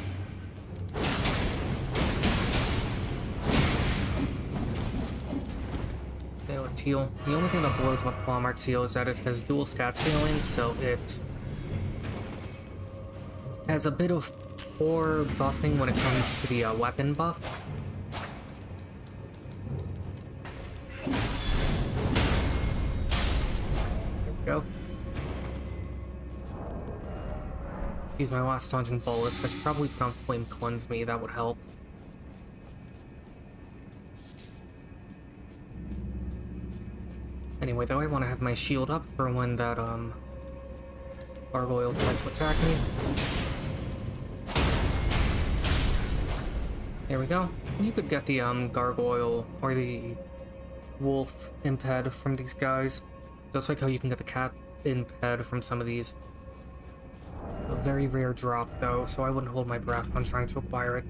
heal. The only thing that blows about the Clawmark Seal is that it has dual stat scaling, so it has a bit of poor buffing when it comes to the weapon buff. There we go. Use my last taunting bullets. I should probably put on Flame Cleanse Me, that would help. Anyway, though, I want to have my shield up for when that, gargoyle tries to attack me. There we go. You could get the, gargoyle, or the wolf imped from these guys. Just like how you can get the cat imped from some of these. A very rare drop, though, so I wouldn't hold my breath on trying to acquire it.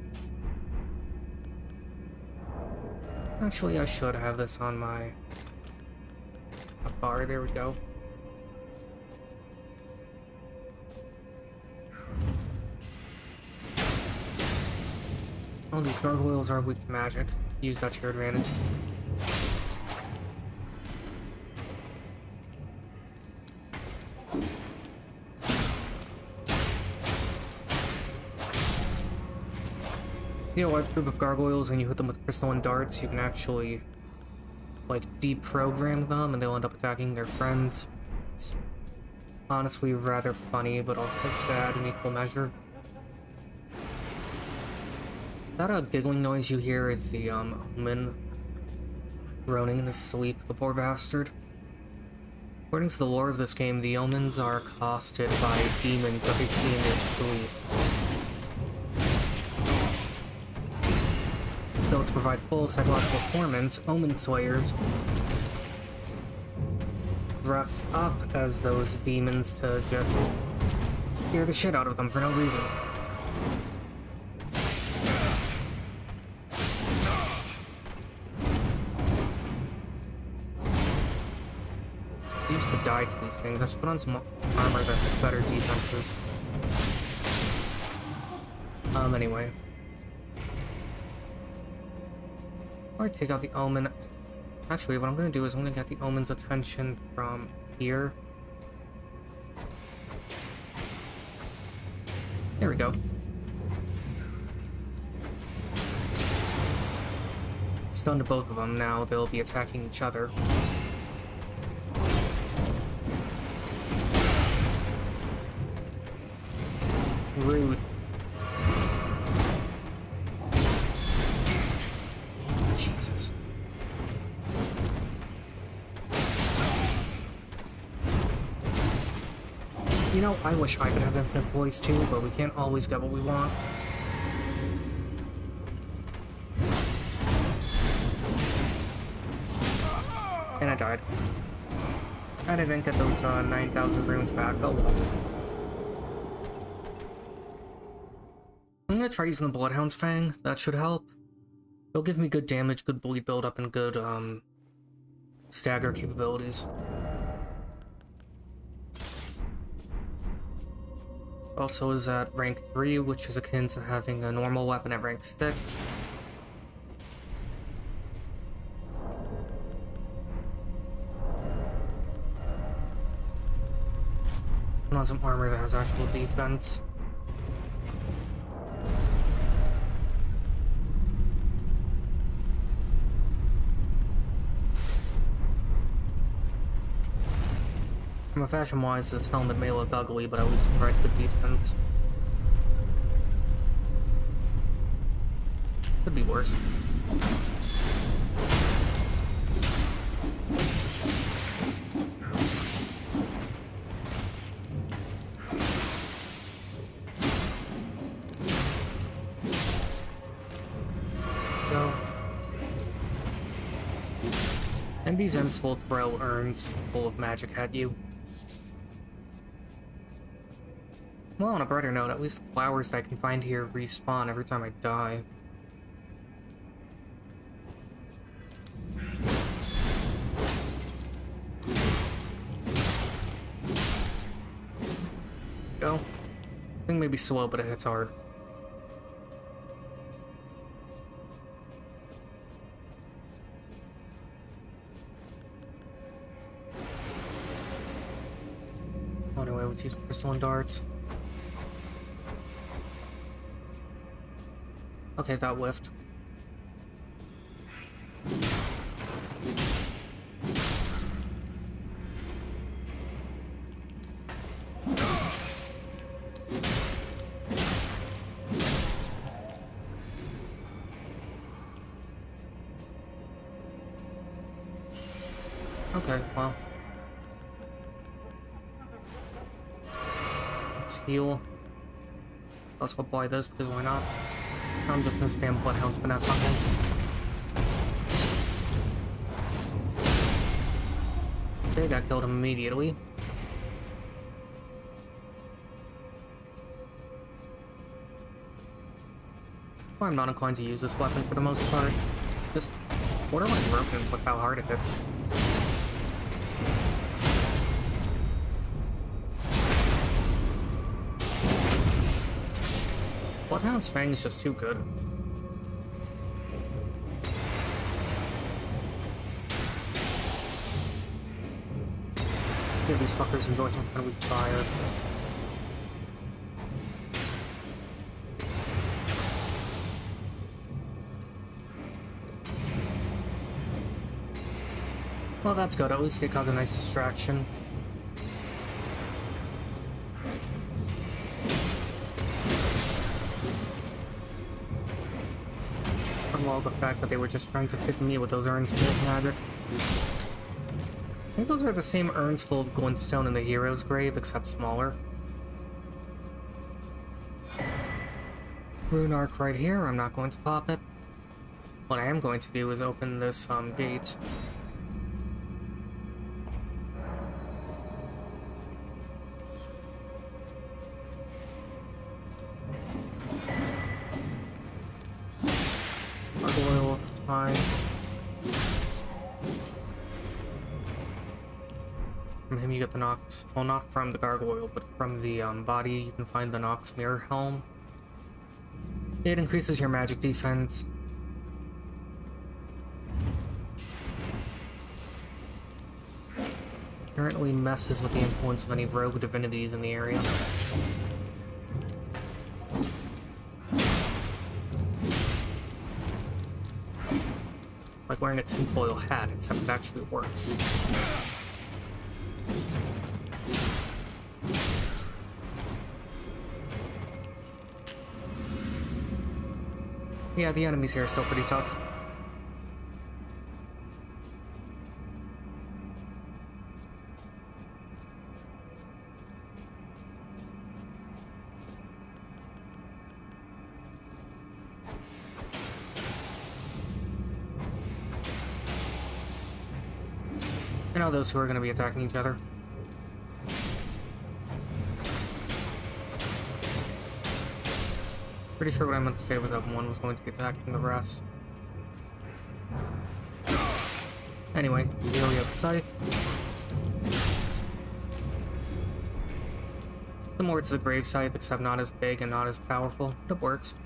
Actually, I should have this on my bar. There we go. Oh, these gargoyles are weak to magic. Use that to your advantage. If you have a large group of gargoyles and you hit them with crystalline darts, you can actually like deprogram them and they'll end up attacking their friends. It's honestly rather funny, but also sad in equal measure. That giggling noise you hear is the omen groaning in his sleep, the poor bastard. According to the lore of this game, the omens are accosted by demons that they see in their sleep. So to provide full psychological performance, Omen Slayers dress up as those demons to just scare the shit out of them for no reason. I used to die to these things. I should put on some armor that has better defenses. Anyway. Before I take out the omen... Actually, what I'm gonna do is I'm gonna get the omen's attention from here. There we go. Stunned both of them. Now they'll be attacking each other. Rude. Jesus. You know, I wish I could have infinite voice too, but we can't always get what we want. And I died. And I didn't get those 9,000 runes back. Oh well. I'm gonna try using the Bloodhound's Fang. That should help. It'll give me good damage, good bleed buildup, and good stagger capabilities. Also is at rank 3, which is akin to having a normal weapon at rank 6. Put on some armor that has actual defense. From a fashion-wise, this helmet may look ugly, but at least it provides good defense. Could be worse. Go. And these imps will throw urns full of magic at you. Well, on a brighter note, at least the flowers that I can find here respawn every time I die. Go. Thing may be slow, but it hits hard. Anyway, let's use crystalline darts. Okay, that whiffed. Okay, well. Let's heal. Let's go apply this, because why not? I'm just gonna spam Bloodhound's Finesse on him. Okay, that killed him immediately. Well, I'm not inclined to use this weapon for the most part. Just borderline broken with how hard it hits. Bloodhound's Fang is just too good. Here, these fuckers enjoy some kind of weak fire. Well, that's good. At least they cause a nice distraction. Well, the fact that they were just trying to pick me with those urns full of magic. I think those are the same urns full of glintstone in the hero's grave, except smaller. Rune arc right here, I'm not going to pop it. What I am going to do is open this gate. fine. From him you get the Nox, well, not from the gargoyle, but from the body you can find the Nox mirror helm. It increases your magic defense. Apparently messes with the influence of any rogue divinities in the area. Like wearing a tinfoil hat, except it actually works. Yeah, the enemies here are still pretty tough. I know those who are going to be attacking each other. Pretty sure what I meant to say was that one was going to be attacking the rest. Anyway, here we have the scythe. Similar to the grave scythe, except not as big and not as powerful, but it works.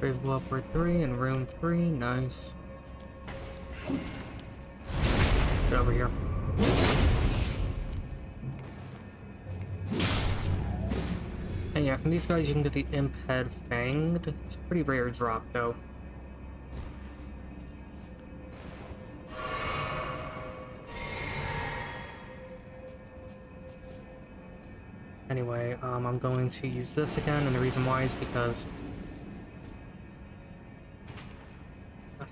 Brave Blow for 3 and Rune 3, nice. Get over here. And yeah, from these guys you can get the Imp Head Fanged. It's a pretty rare drop though. Anyway, I'm going to use this again, and the reason why is because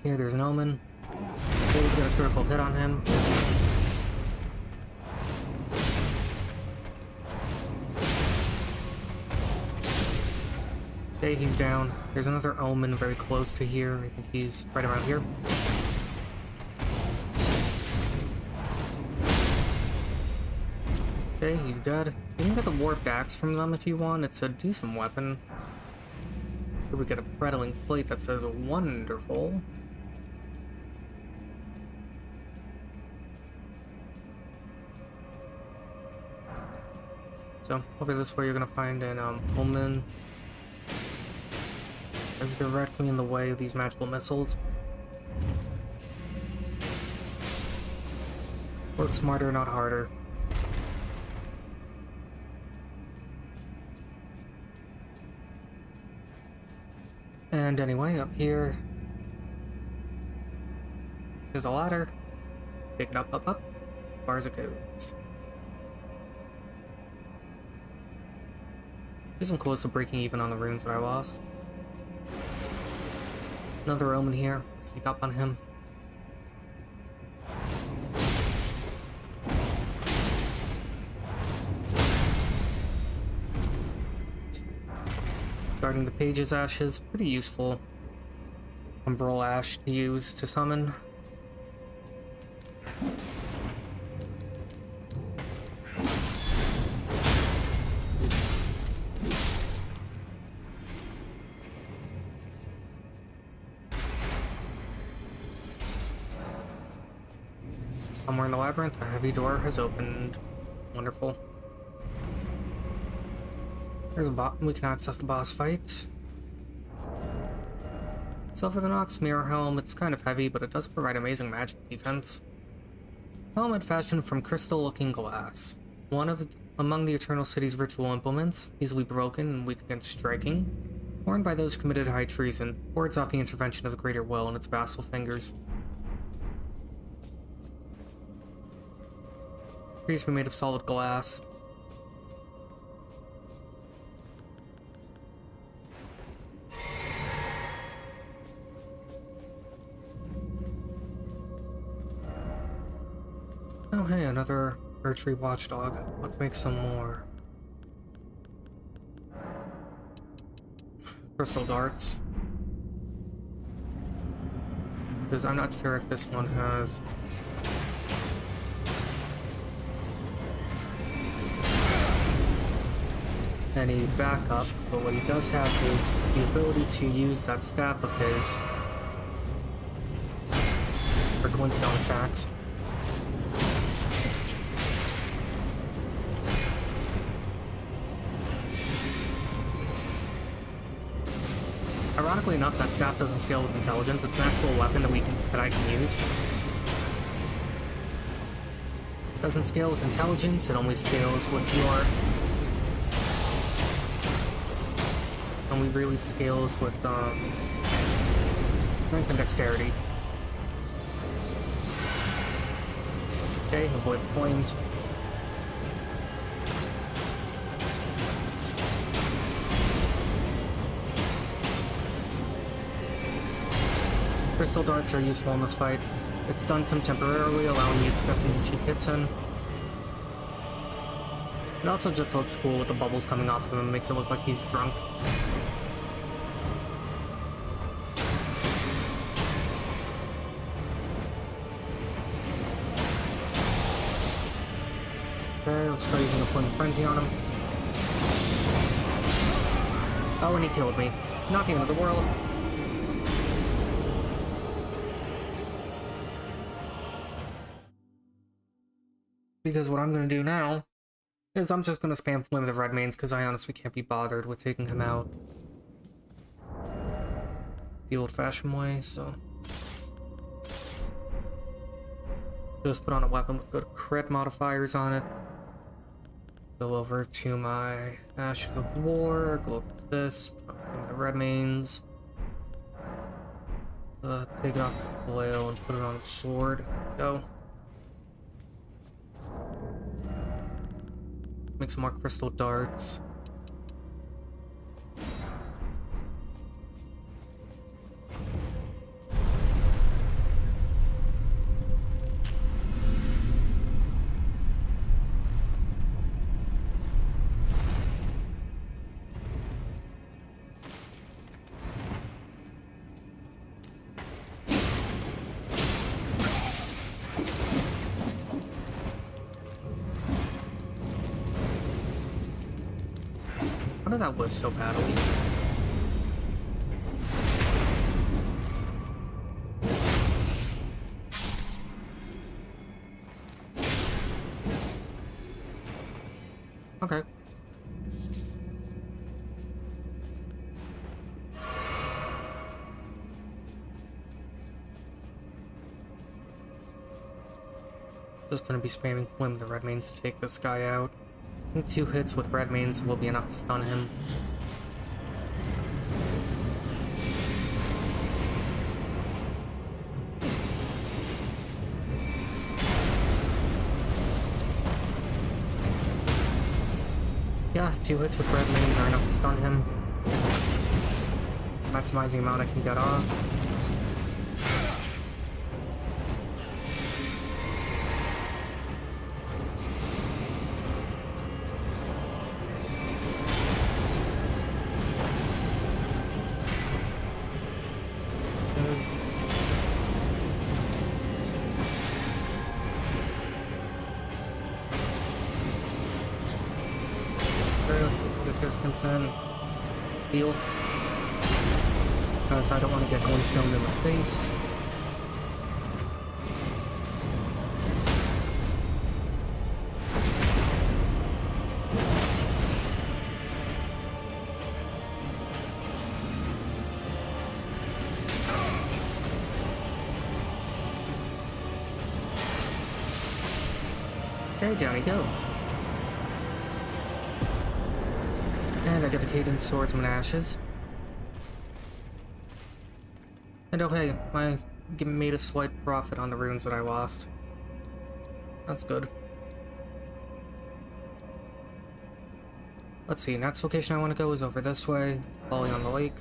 here, there's an omen. Okay, we got a critical hit on him. Okay, he's down. There's another omen very close to here. I think he's right around here. Okay, he's dead. You can get the warped axe from them if you want. It's a decent weapon. Here we get a prattling plate that says wonderful. So, over this way you're gonna find an omen. They're directly in the way of these magical missiles. Work smarter, not harder. And anyway, up here is a ladder. Pick it up, up, up, as far as it goes. Isn't close to breaking even on the runes that I lost. Another omen here. Let's sneak up on him. Guarding the page's ashes, pretty useful. Umbral ash to use to summon. Somewhere in the labyrinth, a heavy door has opened. Wonderful. There's a bot. We can access the boss fight. So for the Nox Mirror Helm, it's kind of heavy, but it does provide amazing magic defense. Helmet fashioned from crystal-looking glass. Among the Eternal City's ritual implements, easily broken and weak against striking. Worn by those who committed high treason, wards off the intervention of the Greater Will and its vassal fingers. Appears to be made of solid glass. Oh hey, another archery watchdog. Let's make some more. Crystal darts. because I'm not sure if this one has... any backup, but what he does have is the ability to use that staff of his for glintstone attacks. Ironically enough, that staff doesn't scale with intelligence. It's an actual weapon that I can use. It doesn't scale with intelligence, it only scales with your... only really scales with strength and dexterity. Okay, avoid flames. Crystal darts are useful in this fight. It stuns him temporarily, allowing you to get some cheap hits in. It also just looks cool with the bubbles coming off of him, makes it look like he's drunk. Okay, let's try using a Flame Frenzy on him. Oh, and he killed me. Not the end of the world. Because what I'm gonna do now is I'm just gonna spam Flame of the Redmanes because I honestly can't be bothered with taking him out the old-fashioned way, so... just put on a weapon with good crit modifiers on it. Go over to my Ashes of War, go over to this, put on my Redmanes. Take off the flail and put it on the sword. Go. Make some more crystal darts. How did that whiff so badly? Okay. Just gonna be spamming Flame of the Redmanes to take this guy out. I think 2 hits with Redmanes will be enough to stun him. Yeah, 2 hits with Redmanes are enough to stun him. Maximizing the amount I can get off. Distance in, heal, because I don't want to get glintstone in my face. Okay, down he goes. And I get the Cadence Swordsman Ashes. And oh hey, I made a slight profit on the runes that I lost. That's good. Let's see, next location I want to go is over this way, Folly on the Lake.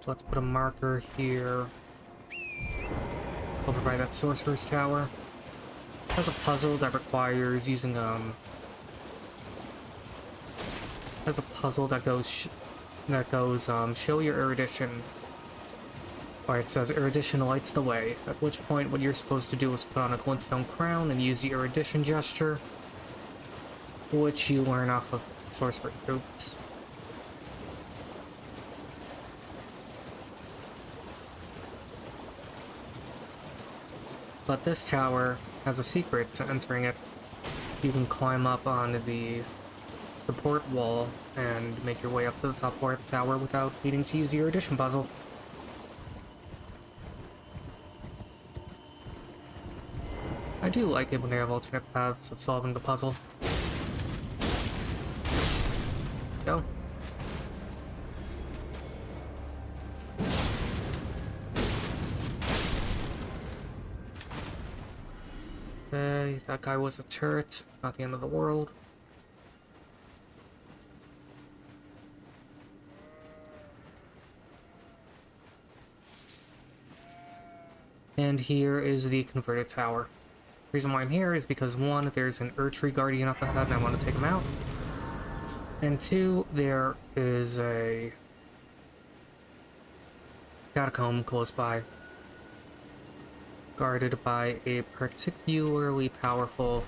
Let's put a marker here over by that Sorcerer's Tower. has a puzzle that requires using has a puzzle that goes show your erudition. Or it says erudition lights the way, at which point what you're supposed to do is put on a glintstone crown and use the erudition gesture, which you learn off of sorcery troops. But this tower has a secret to entering it. You can climb up on the support wall and make your way up to the top floor of the tower without needing to use the erudition puzzle. I do like it when they have alternate paths of solving the puzzle. Go. Okay, that guy was a turret, not the end of the world. And here is the converted tower. The reason why I'm here is because 1, there's an Erdtree Guardian up ahead and I want to take him out. And 2, there is a catacomb close by, guarded by a particularly powerful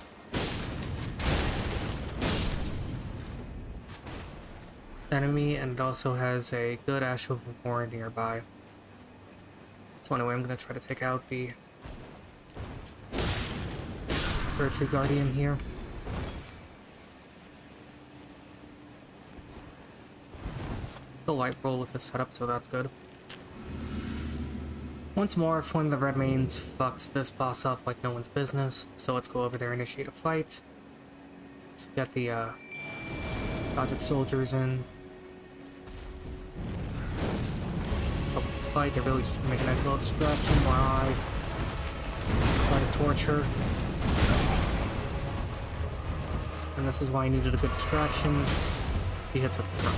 enemy, and it also has a good Ash of War nearby. So anyway, I'm going to try to take out the Erdtree Guardian here. The light roll with the setup, so that's good. Once more, Flame the Redmanes fucks this boss up like no one's business, so let's go over there and initiate a fight. Let's get the Godric soldiers in. Oh, fight, they're really just gonna make a nice little distraction while I try to torture. And this is why I needed a good distraction. He hits with the drum.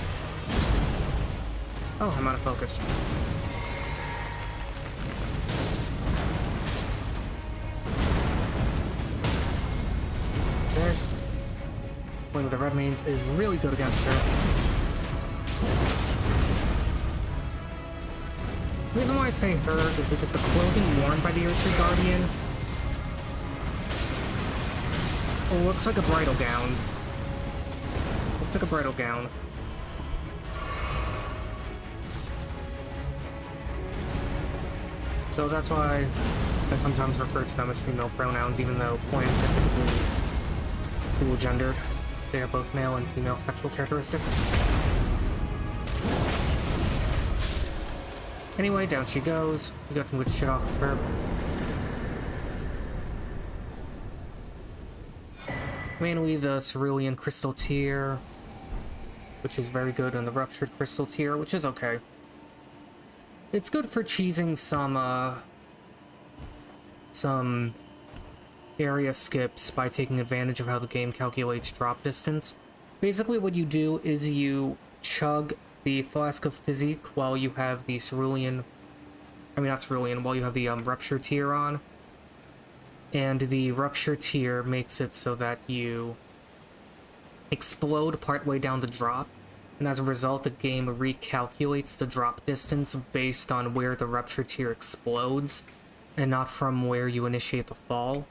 Oh, I'm out of focus. There. One of the Redmanes is really good against her. The reason why I say her is because the clothing worn by the Erdtree Guardian looks like a bridal gown. Looks like a bridal gown. So that's why I sometimes refer to them as female pronouns, even though plants are typically dual-gendered. They have both male and female sexual characteristics. Anyway, down she goes. We got some good shit off of her. Mainly the Cerulean Crystal tier, which is very good, and the Ruptured Crystal tier, which is okay. It's good for cheesing some area skips by taking advantage of how the game calculates drop distance. Basically what you do is you chug the Flask of Physique while you have the Cerulean... I mean, not Cerulean, while you have the Rupture tier on. And the Rupture tier makes it so that you explode partway down the drop. And as a result, the game recalculates the drop distance based on where the Rupture tier explodes, and not from where you initiate the fall.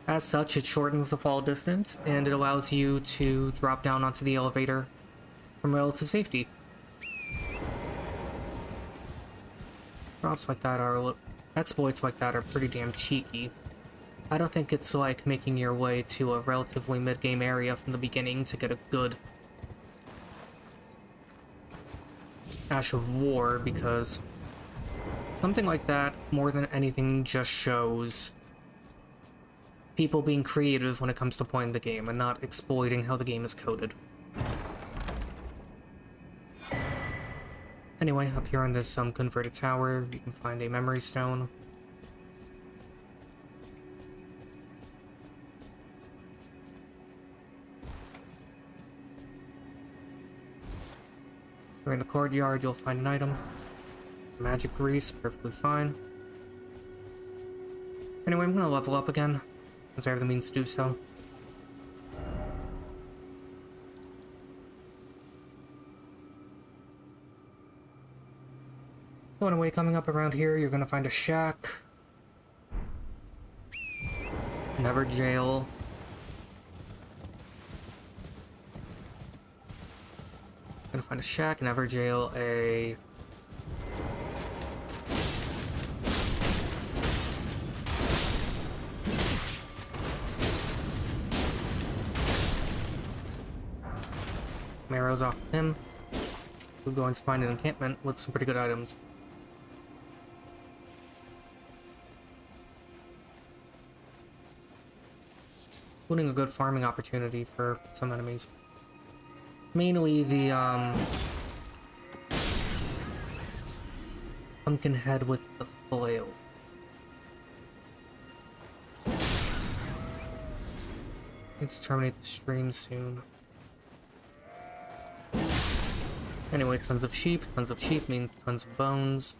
As such, it shortens the fall distance, and it allows you to drop down onto the elevator from relative safety. Drops like that are... exploits like that are pretty damn cheeky. I don't think it's like making your way to a relatively mid-game area from the beginning to get a good Ash of War, because something like that, more than anything, just shows people being creative when it comes to playing the game and not exploiting how the game is coded. Anyway, up here on this converted tower, you can find a memory stone. During the courtyard, you'll find an item. Magic grease, perfectly fine. Anyway, I'm gonna level up again. as I have the means to do so. So anyway, coming up around here, you're gonna find a shack. Never jail. Gonna find a shack, never jail, a... arrows off him. We're going to find an encampment with some pretty good items. Including a good farming opportunity for some enemies. Mainly the, pumpkin head with the flail. Let's terminate the stream soon. Anyway, tons of sheep. Tons of sheep means tons of bones.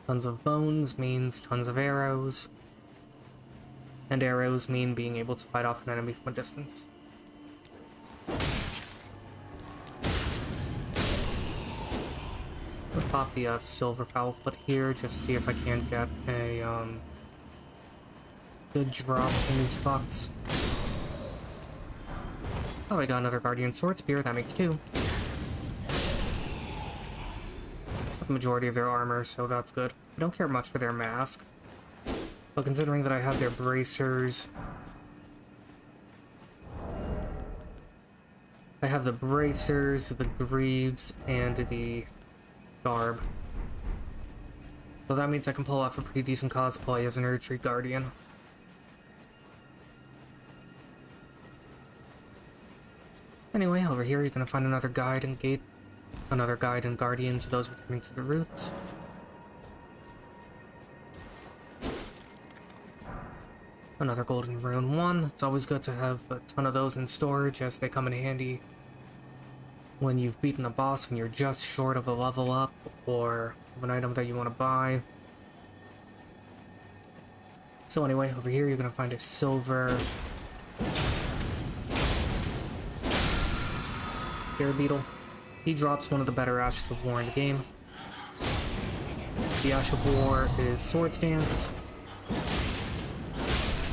Tons of bones means tons of arrows. And arrows mean being able to fight off an enemy from a distance. I'll pop the silver fowlfoot here, just see if I can't get a good drop in these fucks. Oh, I got another Guardian Sword Spear, that makes 2. The majority of their armor, so that's good. I don't care much for their mask, but considering that I have their bracers, I have the bracers, the greaves, and the garb. So that means I can pull off a pretty decent cosplay as an Erdtree Guardian. Anyway, over here you're gonna find another guide and gate. Another guide and guardian to those returning to the roots. Another golden rune 1. It's always good to have a ton of those in storage as they come in handy when you've beaten a boss and you're just short of a level up or of an item that you want to buy. So anyway, over here you're going to find a silver bear beetle. He drops one of the better Ashes of War in the game. The Ash of War is Sword Stance.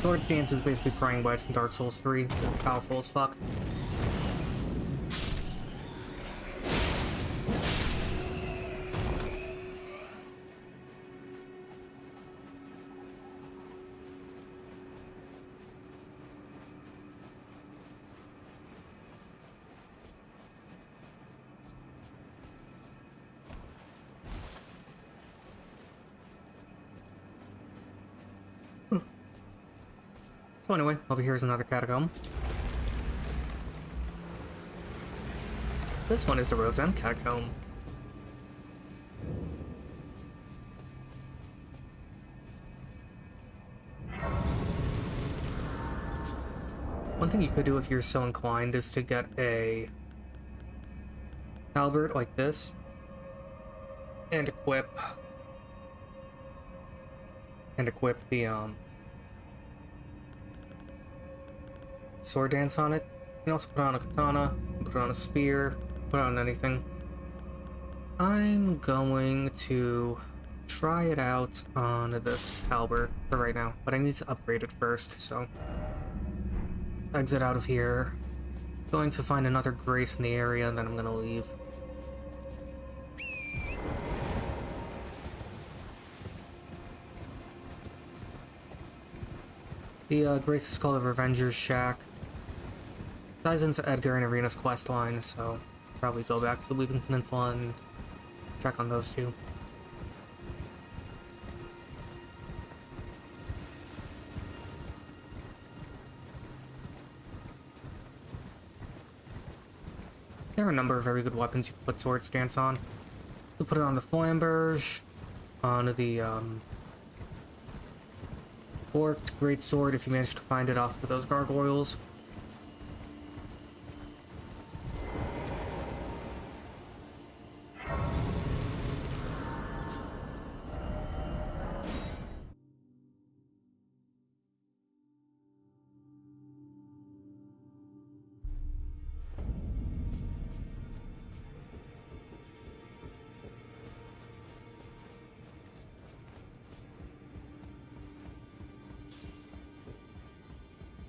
Sword Stance is basically Prying Wedge from Dark Souls 3. It's powerful as fuck. So anyway, over here is another catacomb. This one is the Road's End catacomb. One thing you could do if you're so inclined is to get a halberd like this and equip the sword dance on it. You can also put on a katana, put on a spear, put on anything. I'm going to try it out on this halberd for right now, but I need to upgrade it first, so exit out of here. Going to find another grace in the area, and then I'm gonna leave. The grace is called the Revenger's Shack. Ties into Edgar and Irina's questline, so probably go back to the Weeping Peninsula and check on those two. There are a number of very good weapons you can put Sword Stance on. You put it on the Flamberge, on the Forked Great Sword if you manage to find it off of those gargoyles.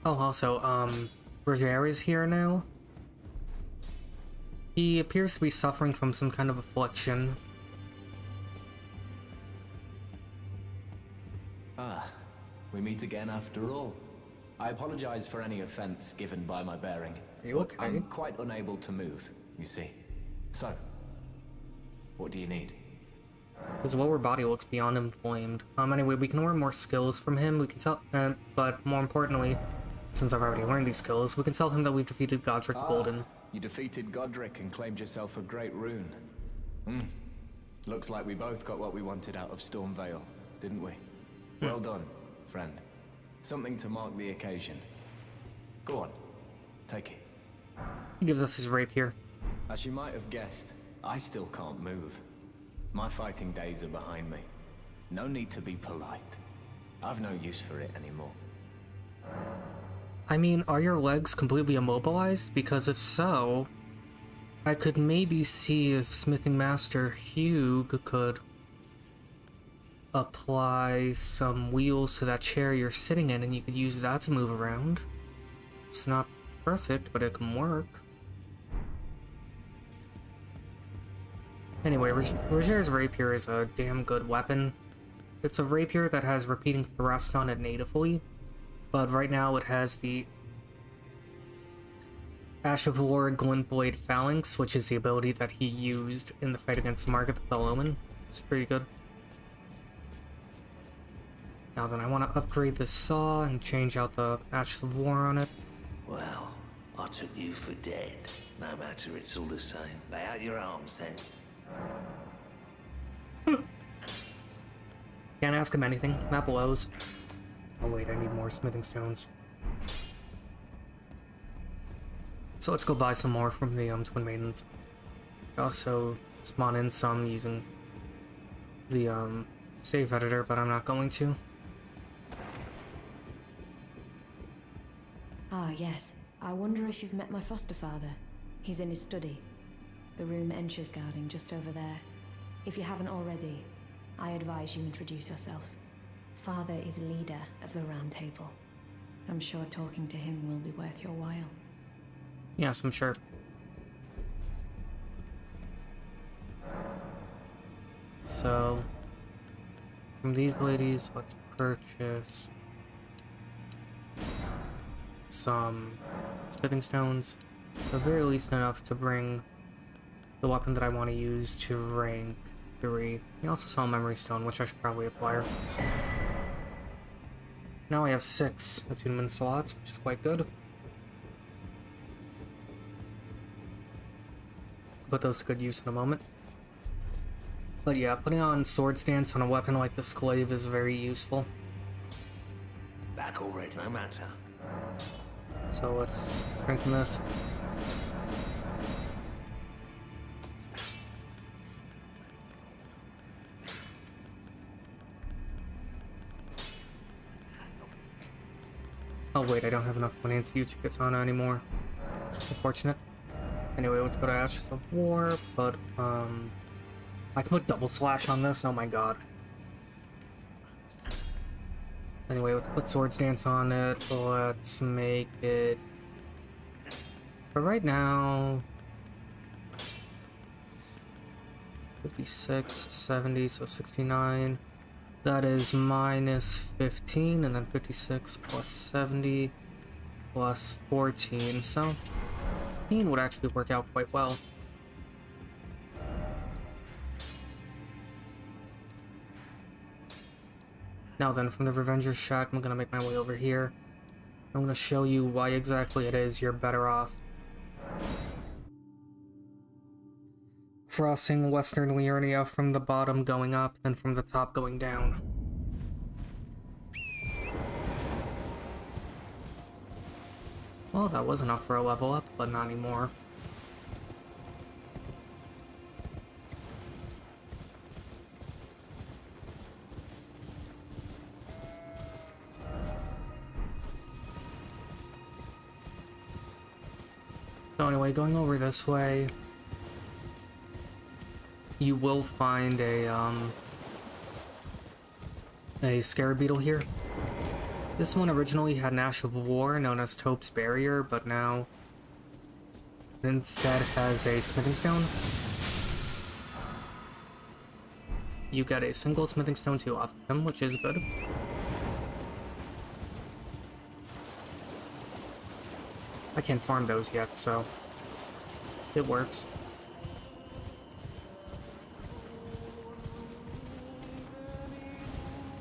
Oh, also, Roger is here now. He appears to be suffering from some kind of affliction. Ah, we meet again after all. I apologize for any offense given by my bearing. Are you okay? I'm quite unable to move, you see. So, what do you need? His lower body looks beyond inflamed. Anyway, we can learn more skills from him. We can tell, but more importantly, since I've already learned these skills, we can tell him that we've defeated Godric the Golden. You defeated Godric and claimed yourself a great rune. Looks like we both got what we wanted out of Stormvale, didn't we? Well done, friend. Something to mark the occasion. Go on, take it. He gives us his rapier. As you might have guessed, I still can't move. My fighting days are behind me. No need to be polite. I've no use for it anymore. I mean, are your legs completely immobilized? Because if so, I could maybe see if Smithing Master Hugh could apply some wheels to that chair you're sitting in and you could use that to move around. It's not perfect, but it can work. Anyway, Roger's rapier is a damn good weapon. It's a rapier that has repeating thrust on it natively, but right now it has the Ash of War Glint Blade Phalanx, which is the ability that he used in the fight against Margaret the Fell Omen. It's pretty good. Now then, I want to upgrade this saw and change out the Ashes of War on it. Well, I took you for dead. No matter, it's all the same. Lay out your arms then. Can't ask him anything. That blows. Oh wait, I need more smithing stones. So let's go buy some more from the Twin Maidens. Also spawn in some using the save editor, but I'm not going to. Ah, yes. I wonder if you've met my foster father. He's in his study. The room Encher's guarding just over there. If you haven't already, I advise you introduce yourself. Father is leader of the Round Table. I'm sure talking to him will be worth your while. Yes, I'm sure. So, from these ladies, let's purchase some smithing stones, at the very least enough to bring the weapon that I want to use to rank 3. We also saw a memory stone, which I should probably acquire. Now I have 6 attunement slots, which is quite good. Put those to good use in a moment. But yeah, putting on sword stance on a weapon like the Glaive is very useful. Back already, no matter. So let's strengthen this. Oh wait, I don't have enough money in Yuchi Katana anymore. Unfortunate. Anyway, let's go to Ashes of War, but I can put double slash on this, oh my god. Anyway, let's put sword stance on it, let's make it, for right now, 56, 70, so 69. That is minus 15, and then 56 plus 70 plus 14, so 15 would actually work out quite well. Now then, from the Revenger's Shack, I'm gonna make my way over here. I'm gonna show you why exactly it is you're better off crossing Western Liernia from the bottom going up than from the top going down. Well, that was enough for a level up, but not anymore. So anyway, going over this way, you will find a scarab beetle here. This one originally had an Ash of War known as Tope's Barrier, but now it instead has a smithing stone. You get a single smithing stone to off him, which is good. I can't farm those yet, so it works.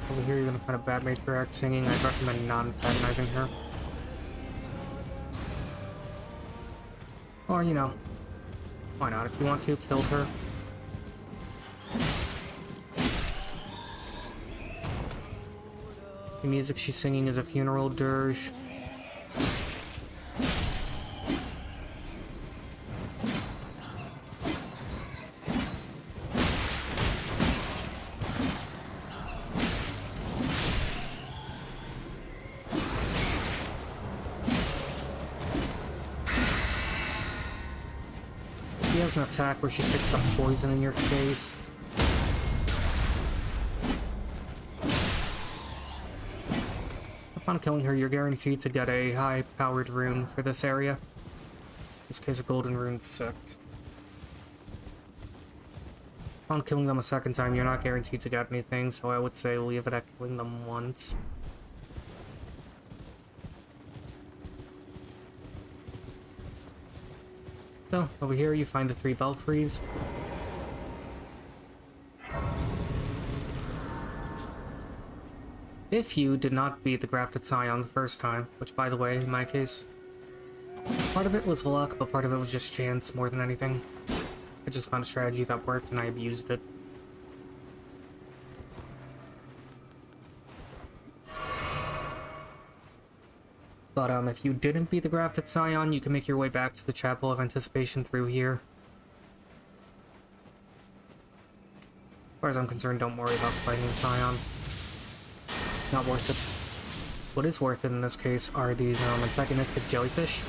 Over here, you're gonna find a bad matriarch singing. I'd recommend not antagonizing her. Or, you know, why not? If you want to, kill her. The music she's singing is a funeral dirge. She has an attack where she picks up poison in your face. Upon killing her, you're guaranteed to get a high-powered rune for this area. In this case, a golden rune 6. Upon killing them a second time, you're not guaranteed to get anything, so I would say leave it at killing them once. So, over here you find the 3 belfries. If you did not beat the Grafted Scion the first time, which by the way, in my case, part of it was luck, but part of it was just chance more than anything. I just found a strategy that worked and I abused it. But if you didn't beat the Grafted Scion, you can make your way back to the Chapel of Anticipation through here. As far as I'm concerned, don't worry about fighting the Scion. Not worth it. What is worth it in this case are these antagonistic jellyfish.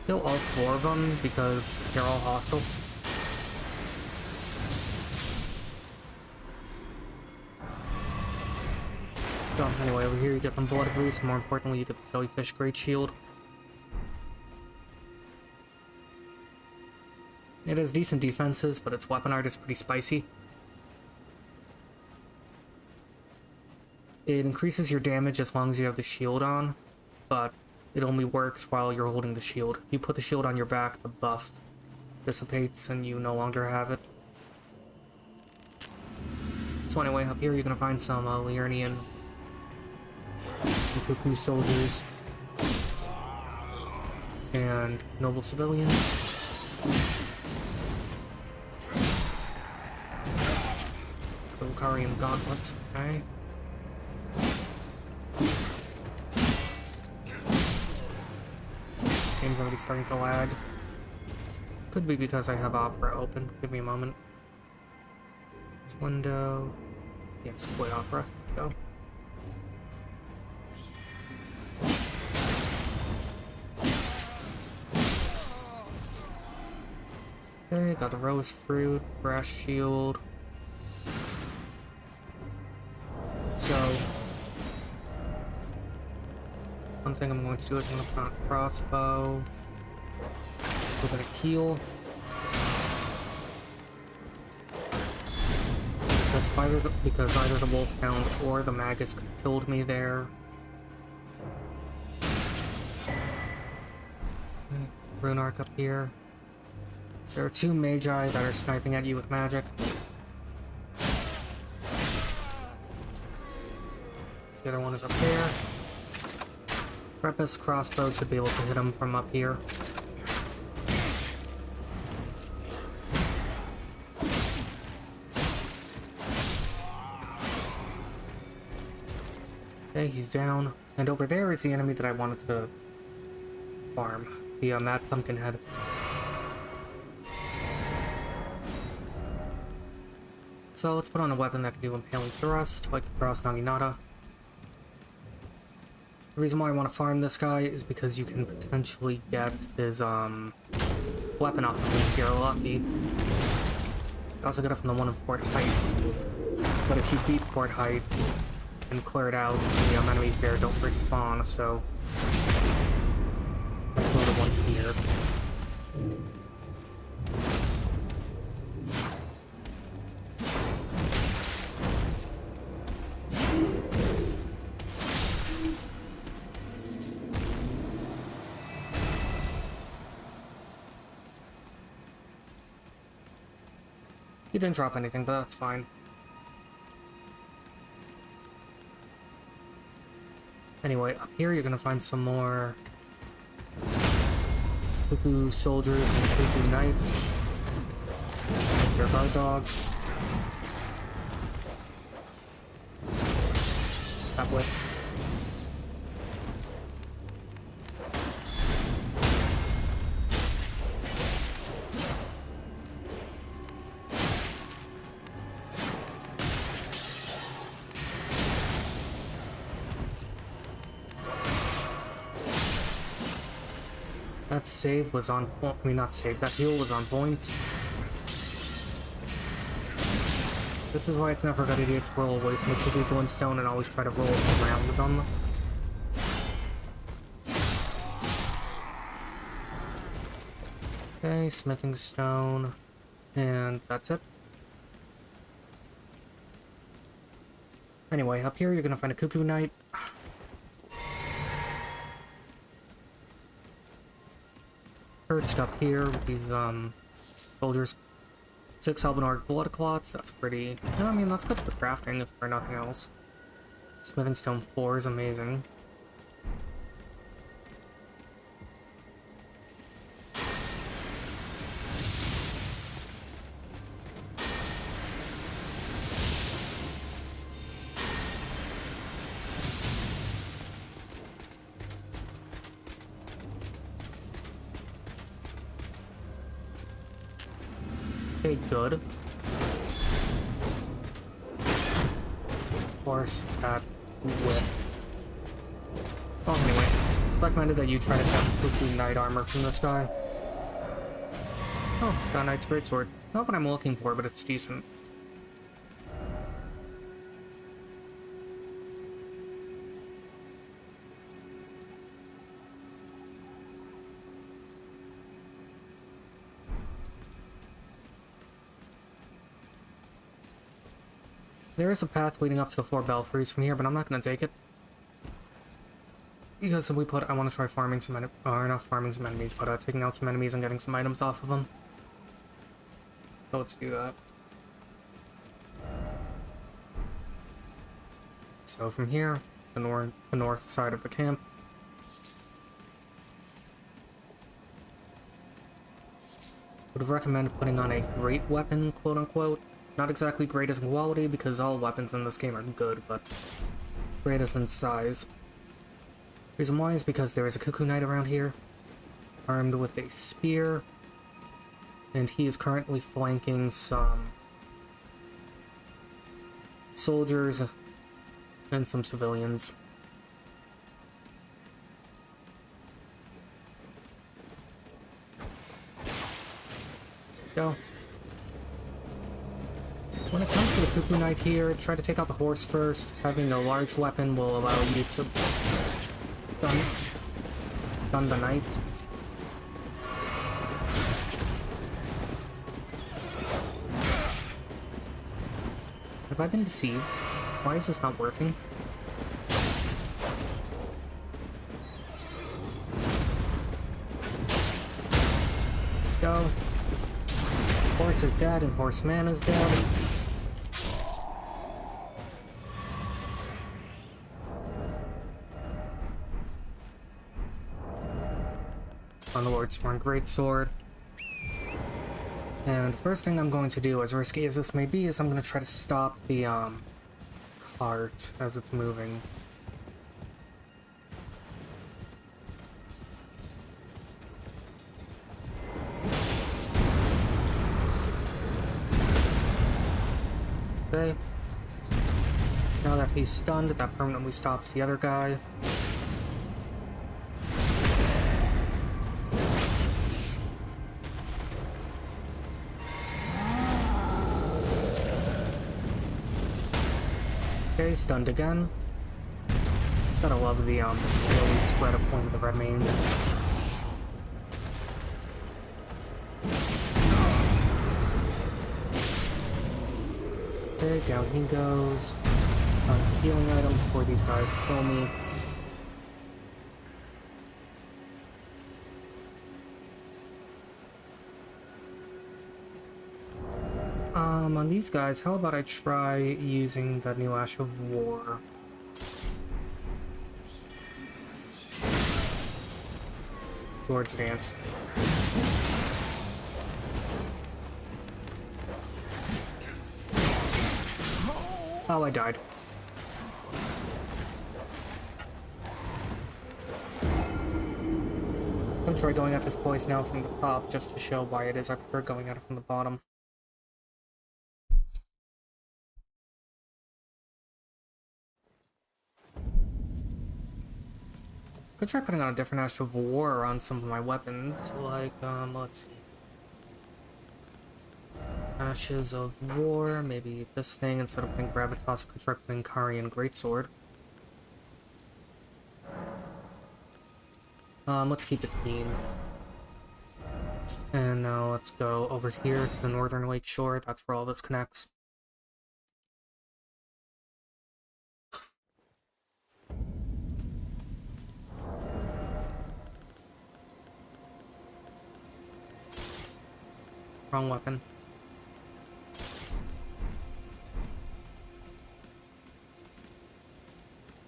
Kill all 4 of them because they're all hostile. So anyway, over here you get them blood grease, and more importantly you get the jellyfish great shield. It has decent defenses, but its weapon art is pretty spicy. It increases your damage as long as you have the shield on, but it only works while you're holding the shield. If you put the shield on your back, the buff dissipates and you no longer have it. So anyway, up here you're gonna find some Liernian and Cuckoo soldiers and noble civilians. The Lucarian gauntlets, okay. Game's already starting to lag. Could be because I have Opera open. Give me a moment. This window. Yes, quit Opera. Go. Okay, got the rose fruit, brass shield. So, one thing I'm going to do is I'm going to put on a crossbow. We're going to heal. Because either the wolfhound or the magus could have killed me there. Okay, rune arc up here. There are 2 magi that are sniping at you with magic. The other one is up there. Prepus crossbow should be able to hit him from up here. Okay, he's down. And over there is the enemy that I wanted to farm. The Mad Pumpkinhead. So let's put on a weapon that can do Impaling Thrust, like the Cross Naginata. The reason why I want to farm this guy is because you can potentially get his weapon off of him if you're lucky. You also get it from the one in Port Height. But if you beat Port Height and clear it out, the enemies there don't respawn, so that's another one here. He didn't drop anything, but that's fine. Anyway, up here you're gonna find some more cuckoo soldiers and cuckoo knights. That's their guard dog. That way. That save was on point. I mean, not save, that heal was on point. This is why it's never a good idea to roll away from the two people in stone and always try to roll around them. Okay, smithing stone. And that's it. Anyway, up here you're gonna find a cuckoo knight. Perched up here with these soldiers. 6 Albinard blood clots, that's pretty... I mean, that's good for crafting if for nothing else. Smithing stone 4 is amazing. Okay, good. Of course, that whip. Oh, anyway. Recommended that you try to get cuckoo knight armor from this guy. Oh, that knight's greatsword. Not what I'm looking for, but it's decent. There is a path leading up to the 4 belfries from here, but I'm not going to take it. Because simply put, I want to try farming some not farming some enemies, but taking out some enemies and getting some items off of them. So let's do that. So from here, the north side of the camp. Would recommend putting on a great weapon, quote unquote. Not exactly greatest in quality, because all weapons in this game are good, but greatest in size. Reason why is because there is a cuckoo knight around here, armed with a spear, and he is currently flanking some soldiers and some civilians. Go. When it comes to the cuckoo knight here, try to take out the horse first. Having a large weapon will allow you to stun the knight. Have I been deceived? Why is this not working? Go. Horse is dead and horseman is dead. On the Lordsworn Greatsword. And first thing I'm going to do, as risky as this may be, is I'm going to try to stop the cart as it's moving. Okay. Now that he's stunned, that permanently stops the other guy. Okay, stunned again. Gotta love the daily spread of Flame of the Red Mane. Okay, down he goes. Found a healing item before these guys kill me. On these guys, how about I try using the new Ash of War? Sword stance. Oh, I died. I'll try going at this place now from the top just to show why it is I prefer going at it from the bottom. Could try putting on a different Ash of War on some of my weapons, like, let's see. Ashes of War, maybe this thing, instead of putting Gravitas, I could try putting Karian Greatsword. Let's keep it clean. And now let's go over here to the northern lake shore, that's where all this connects. Wrong weapon.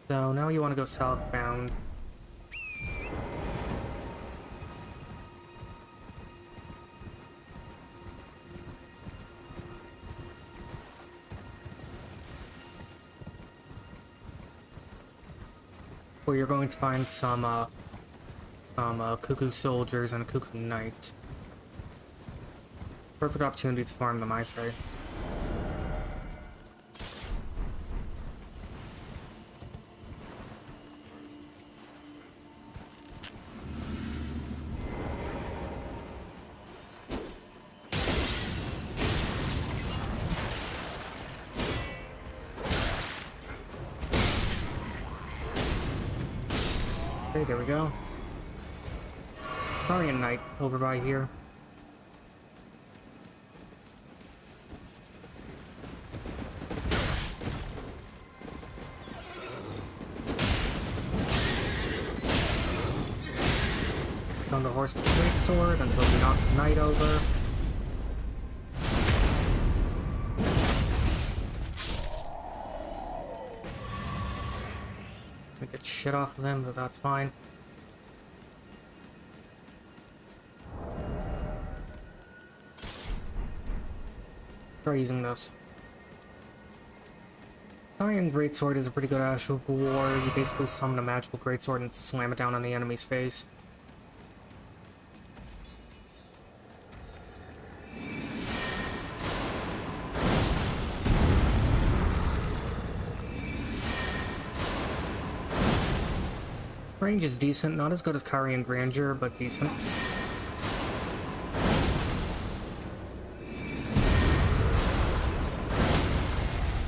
So now you want to go southbound. Where you're going to find some Cuckoo Soldiers and a Cuckoo Knight. Perfect opportunity to farm them, I say. Okay, there we go. It's probably a knight over by here. On the horse with the great sword until we knock the knight over. I get shit off of him, but that's fine. Try using this. Iron Greatsword is a pretty good Ash of War. You basically summon a magical greatsword and slam it down on the enemy's face. Range is decent, not as good as Karian Grandeur, but decent.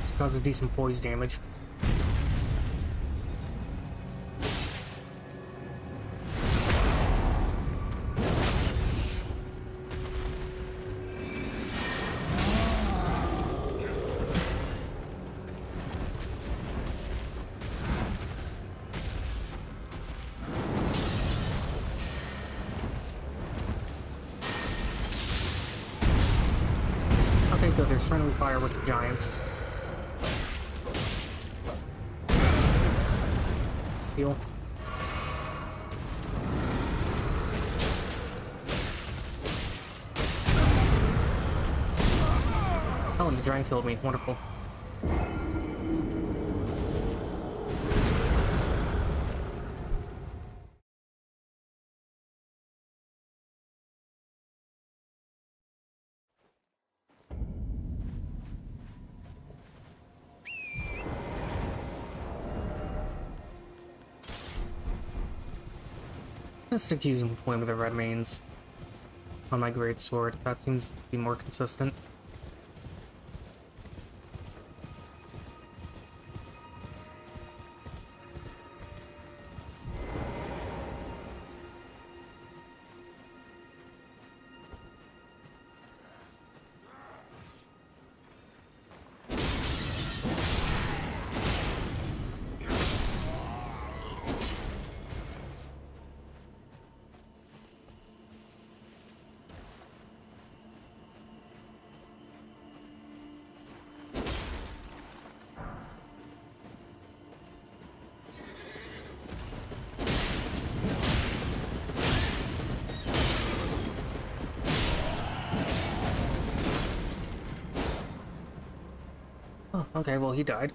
It causes decent poise damage. Okay, good, there's friendly fire with the giants. Heal. Oh, and the giant killed me. Wonderful. I'm gonna stick to using Flame of the Red Manes on my greatsword. That seems to be more consistent. okay, well, he died.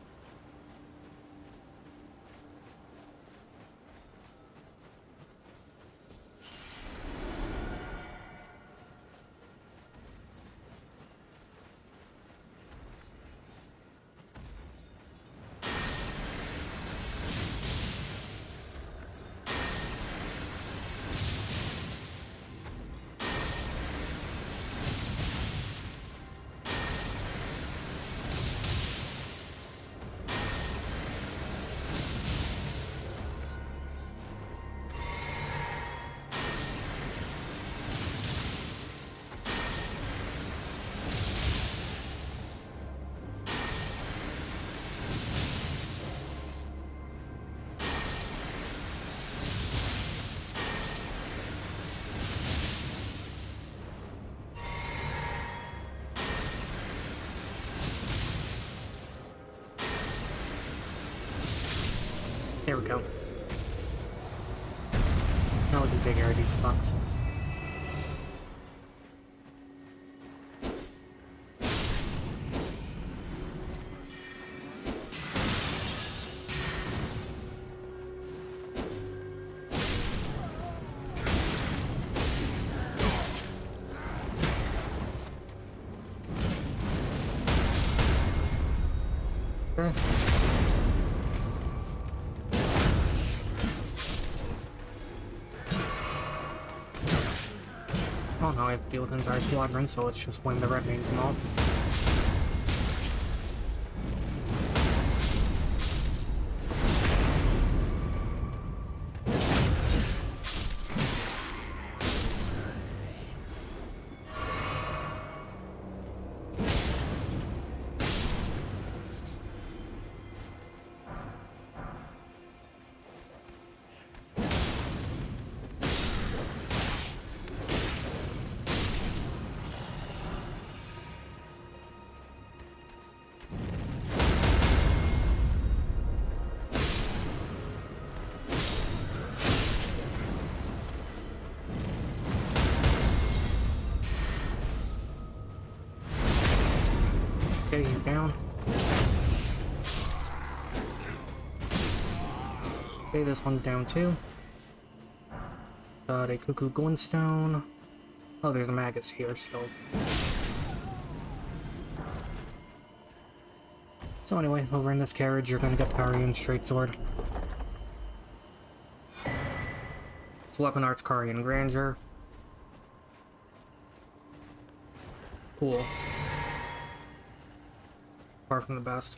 There we go. Now we can take care of these fucks. Okay. Oh no, I have to deal with the entire squadron, so let's just win the red names and all. Okay, he's down. Okay, this one's down too. Got a Cuckoo Glintstone. Oh, there's a Magus here still. So anyway, over in this carriage, you're gonna get the Karian Straight Sword. It's Weapon Arts Karian Grandeur. It's cool. Far from the best.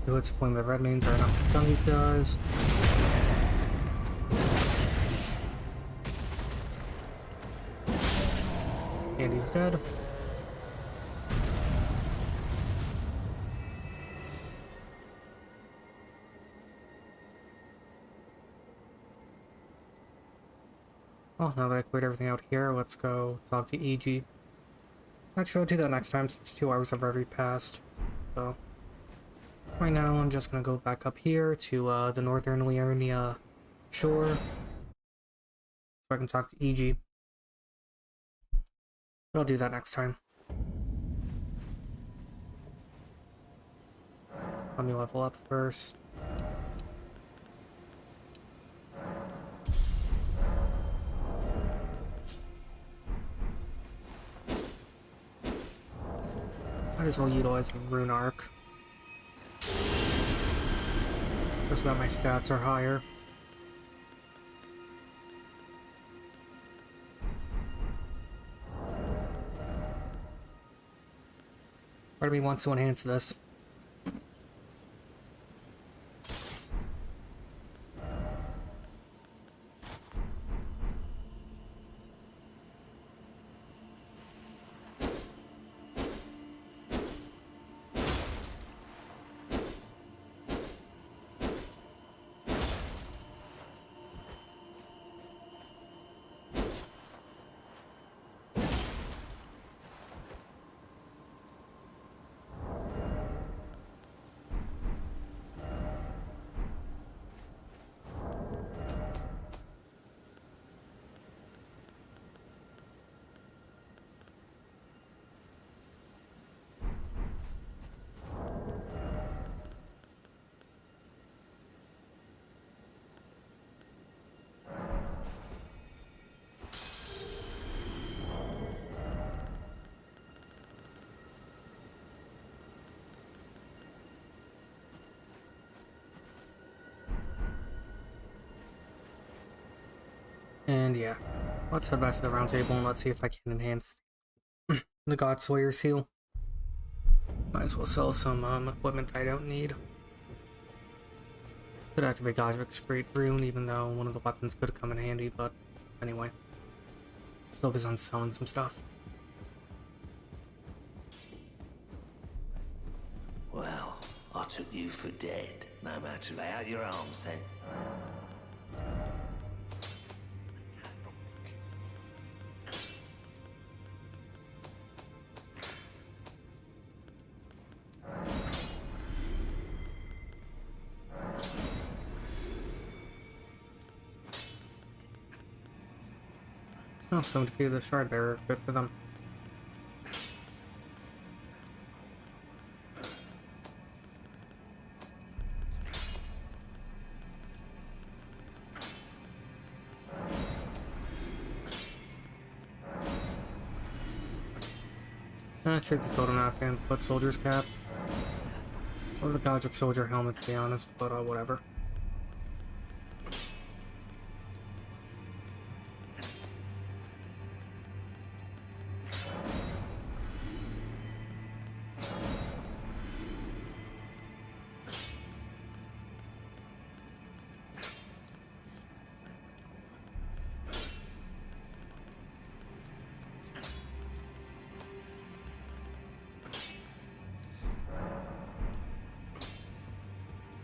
Let's flame the red mains are enough to stun these guys. And he's dead. Well, now that I cleared everything out here, let's go talk to EG. Actually, I'll do that next time since 2 hours have already passed. So, right now I'm just gonna go back up here to the northern Liernia shore so I can talk to EG. But I'll do that next time. Let me level up first. Might as well utilize Rune Arc. Just so that my stats are higher. Part of me wants to enhance this. And yeah, let's head back to the round table and let's see if I can enhance the Godslayer seal. Might as well sell some equipment I don't need. Could activate Godric's Great Rune, even though one of the weapons could come in handy, but anyway. Focus on selling some stuff. Well, I took you for dead. No matter, lay out your arms then. Oh, someone defeated the Shard Bearer. Good for them. Trick the Totem Knife and Foot Soldier's Cap. Or the Godric Soldier Helmet, to be honest, but whatever.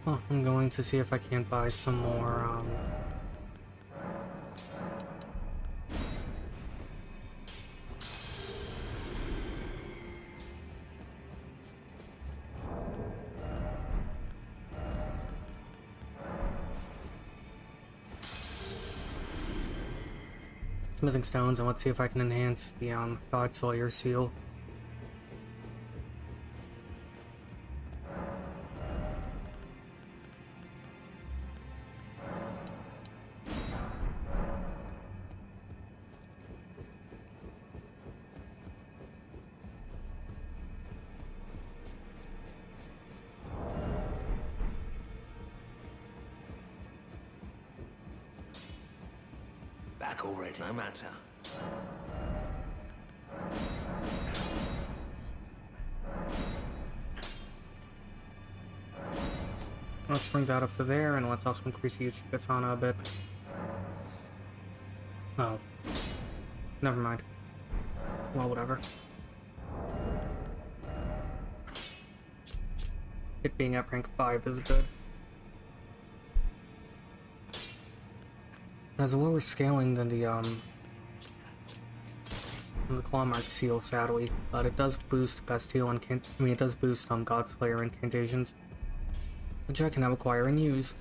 Oh, I'm going to see if I can't buy some more, smithing stones, and let's see if I can enhance the, Godslayer seal. Back already, no matter. Let's bring that up to there, and let's also increase the Katana a bit. Oh. Never mind. Well, whatever. It being at rank 5 is good. It has a lower scaling than the Clawmark seal, sadly, but it does boost Bestial and it does boost Godslayer incantations, which I can now acquire and use.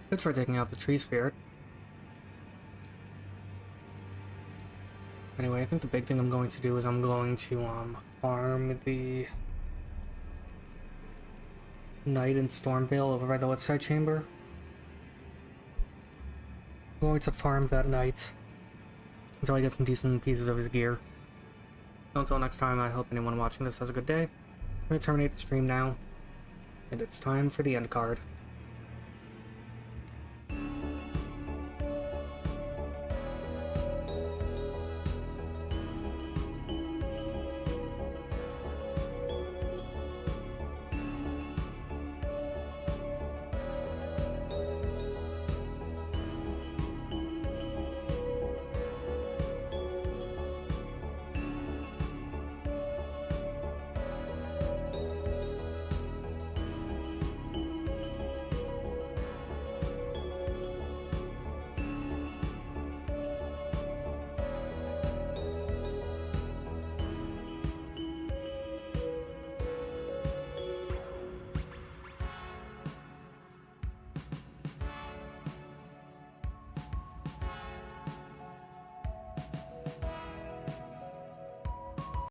Could try taking out the tree spirit. Anyway, I think the big thing I'm going to do is I'm going to farm the Knight in Stormvale over by the left side chamber. I'm going to farm that Knight until I get some decent pieces of his gear. So until next time, I hope anyone watching this has a good day. I'm going to terminate the stream now, and it's time for the end card.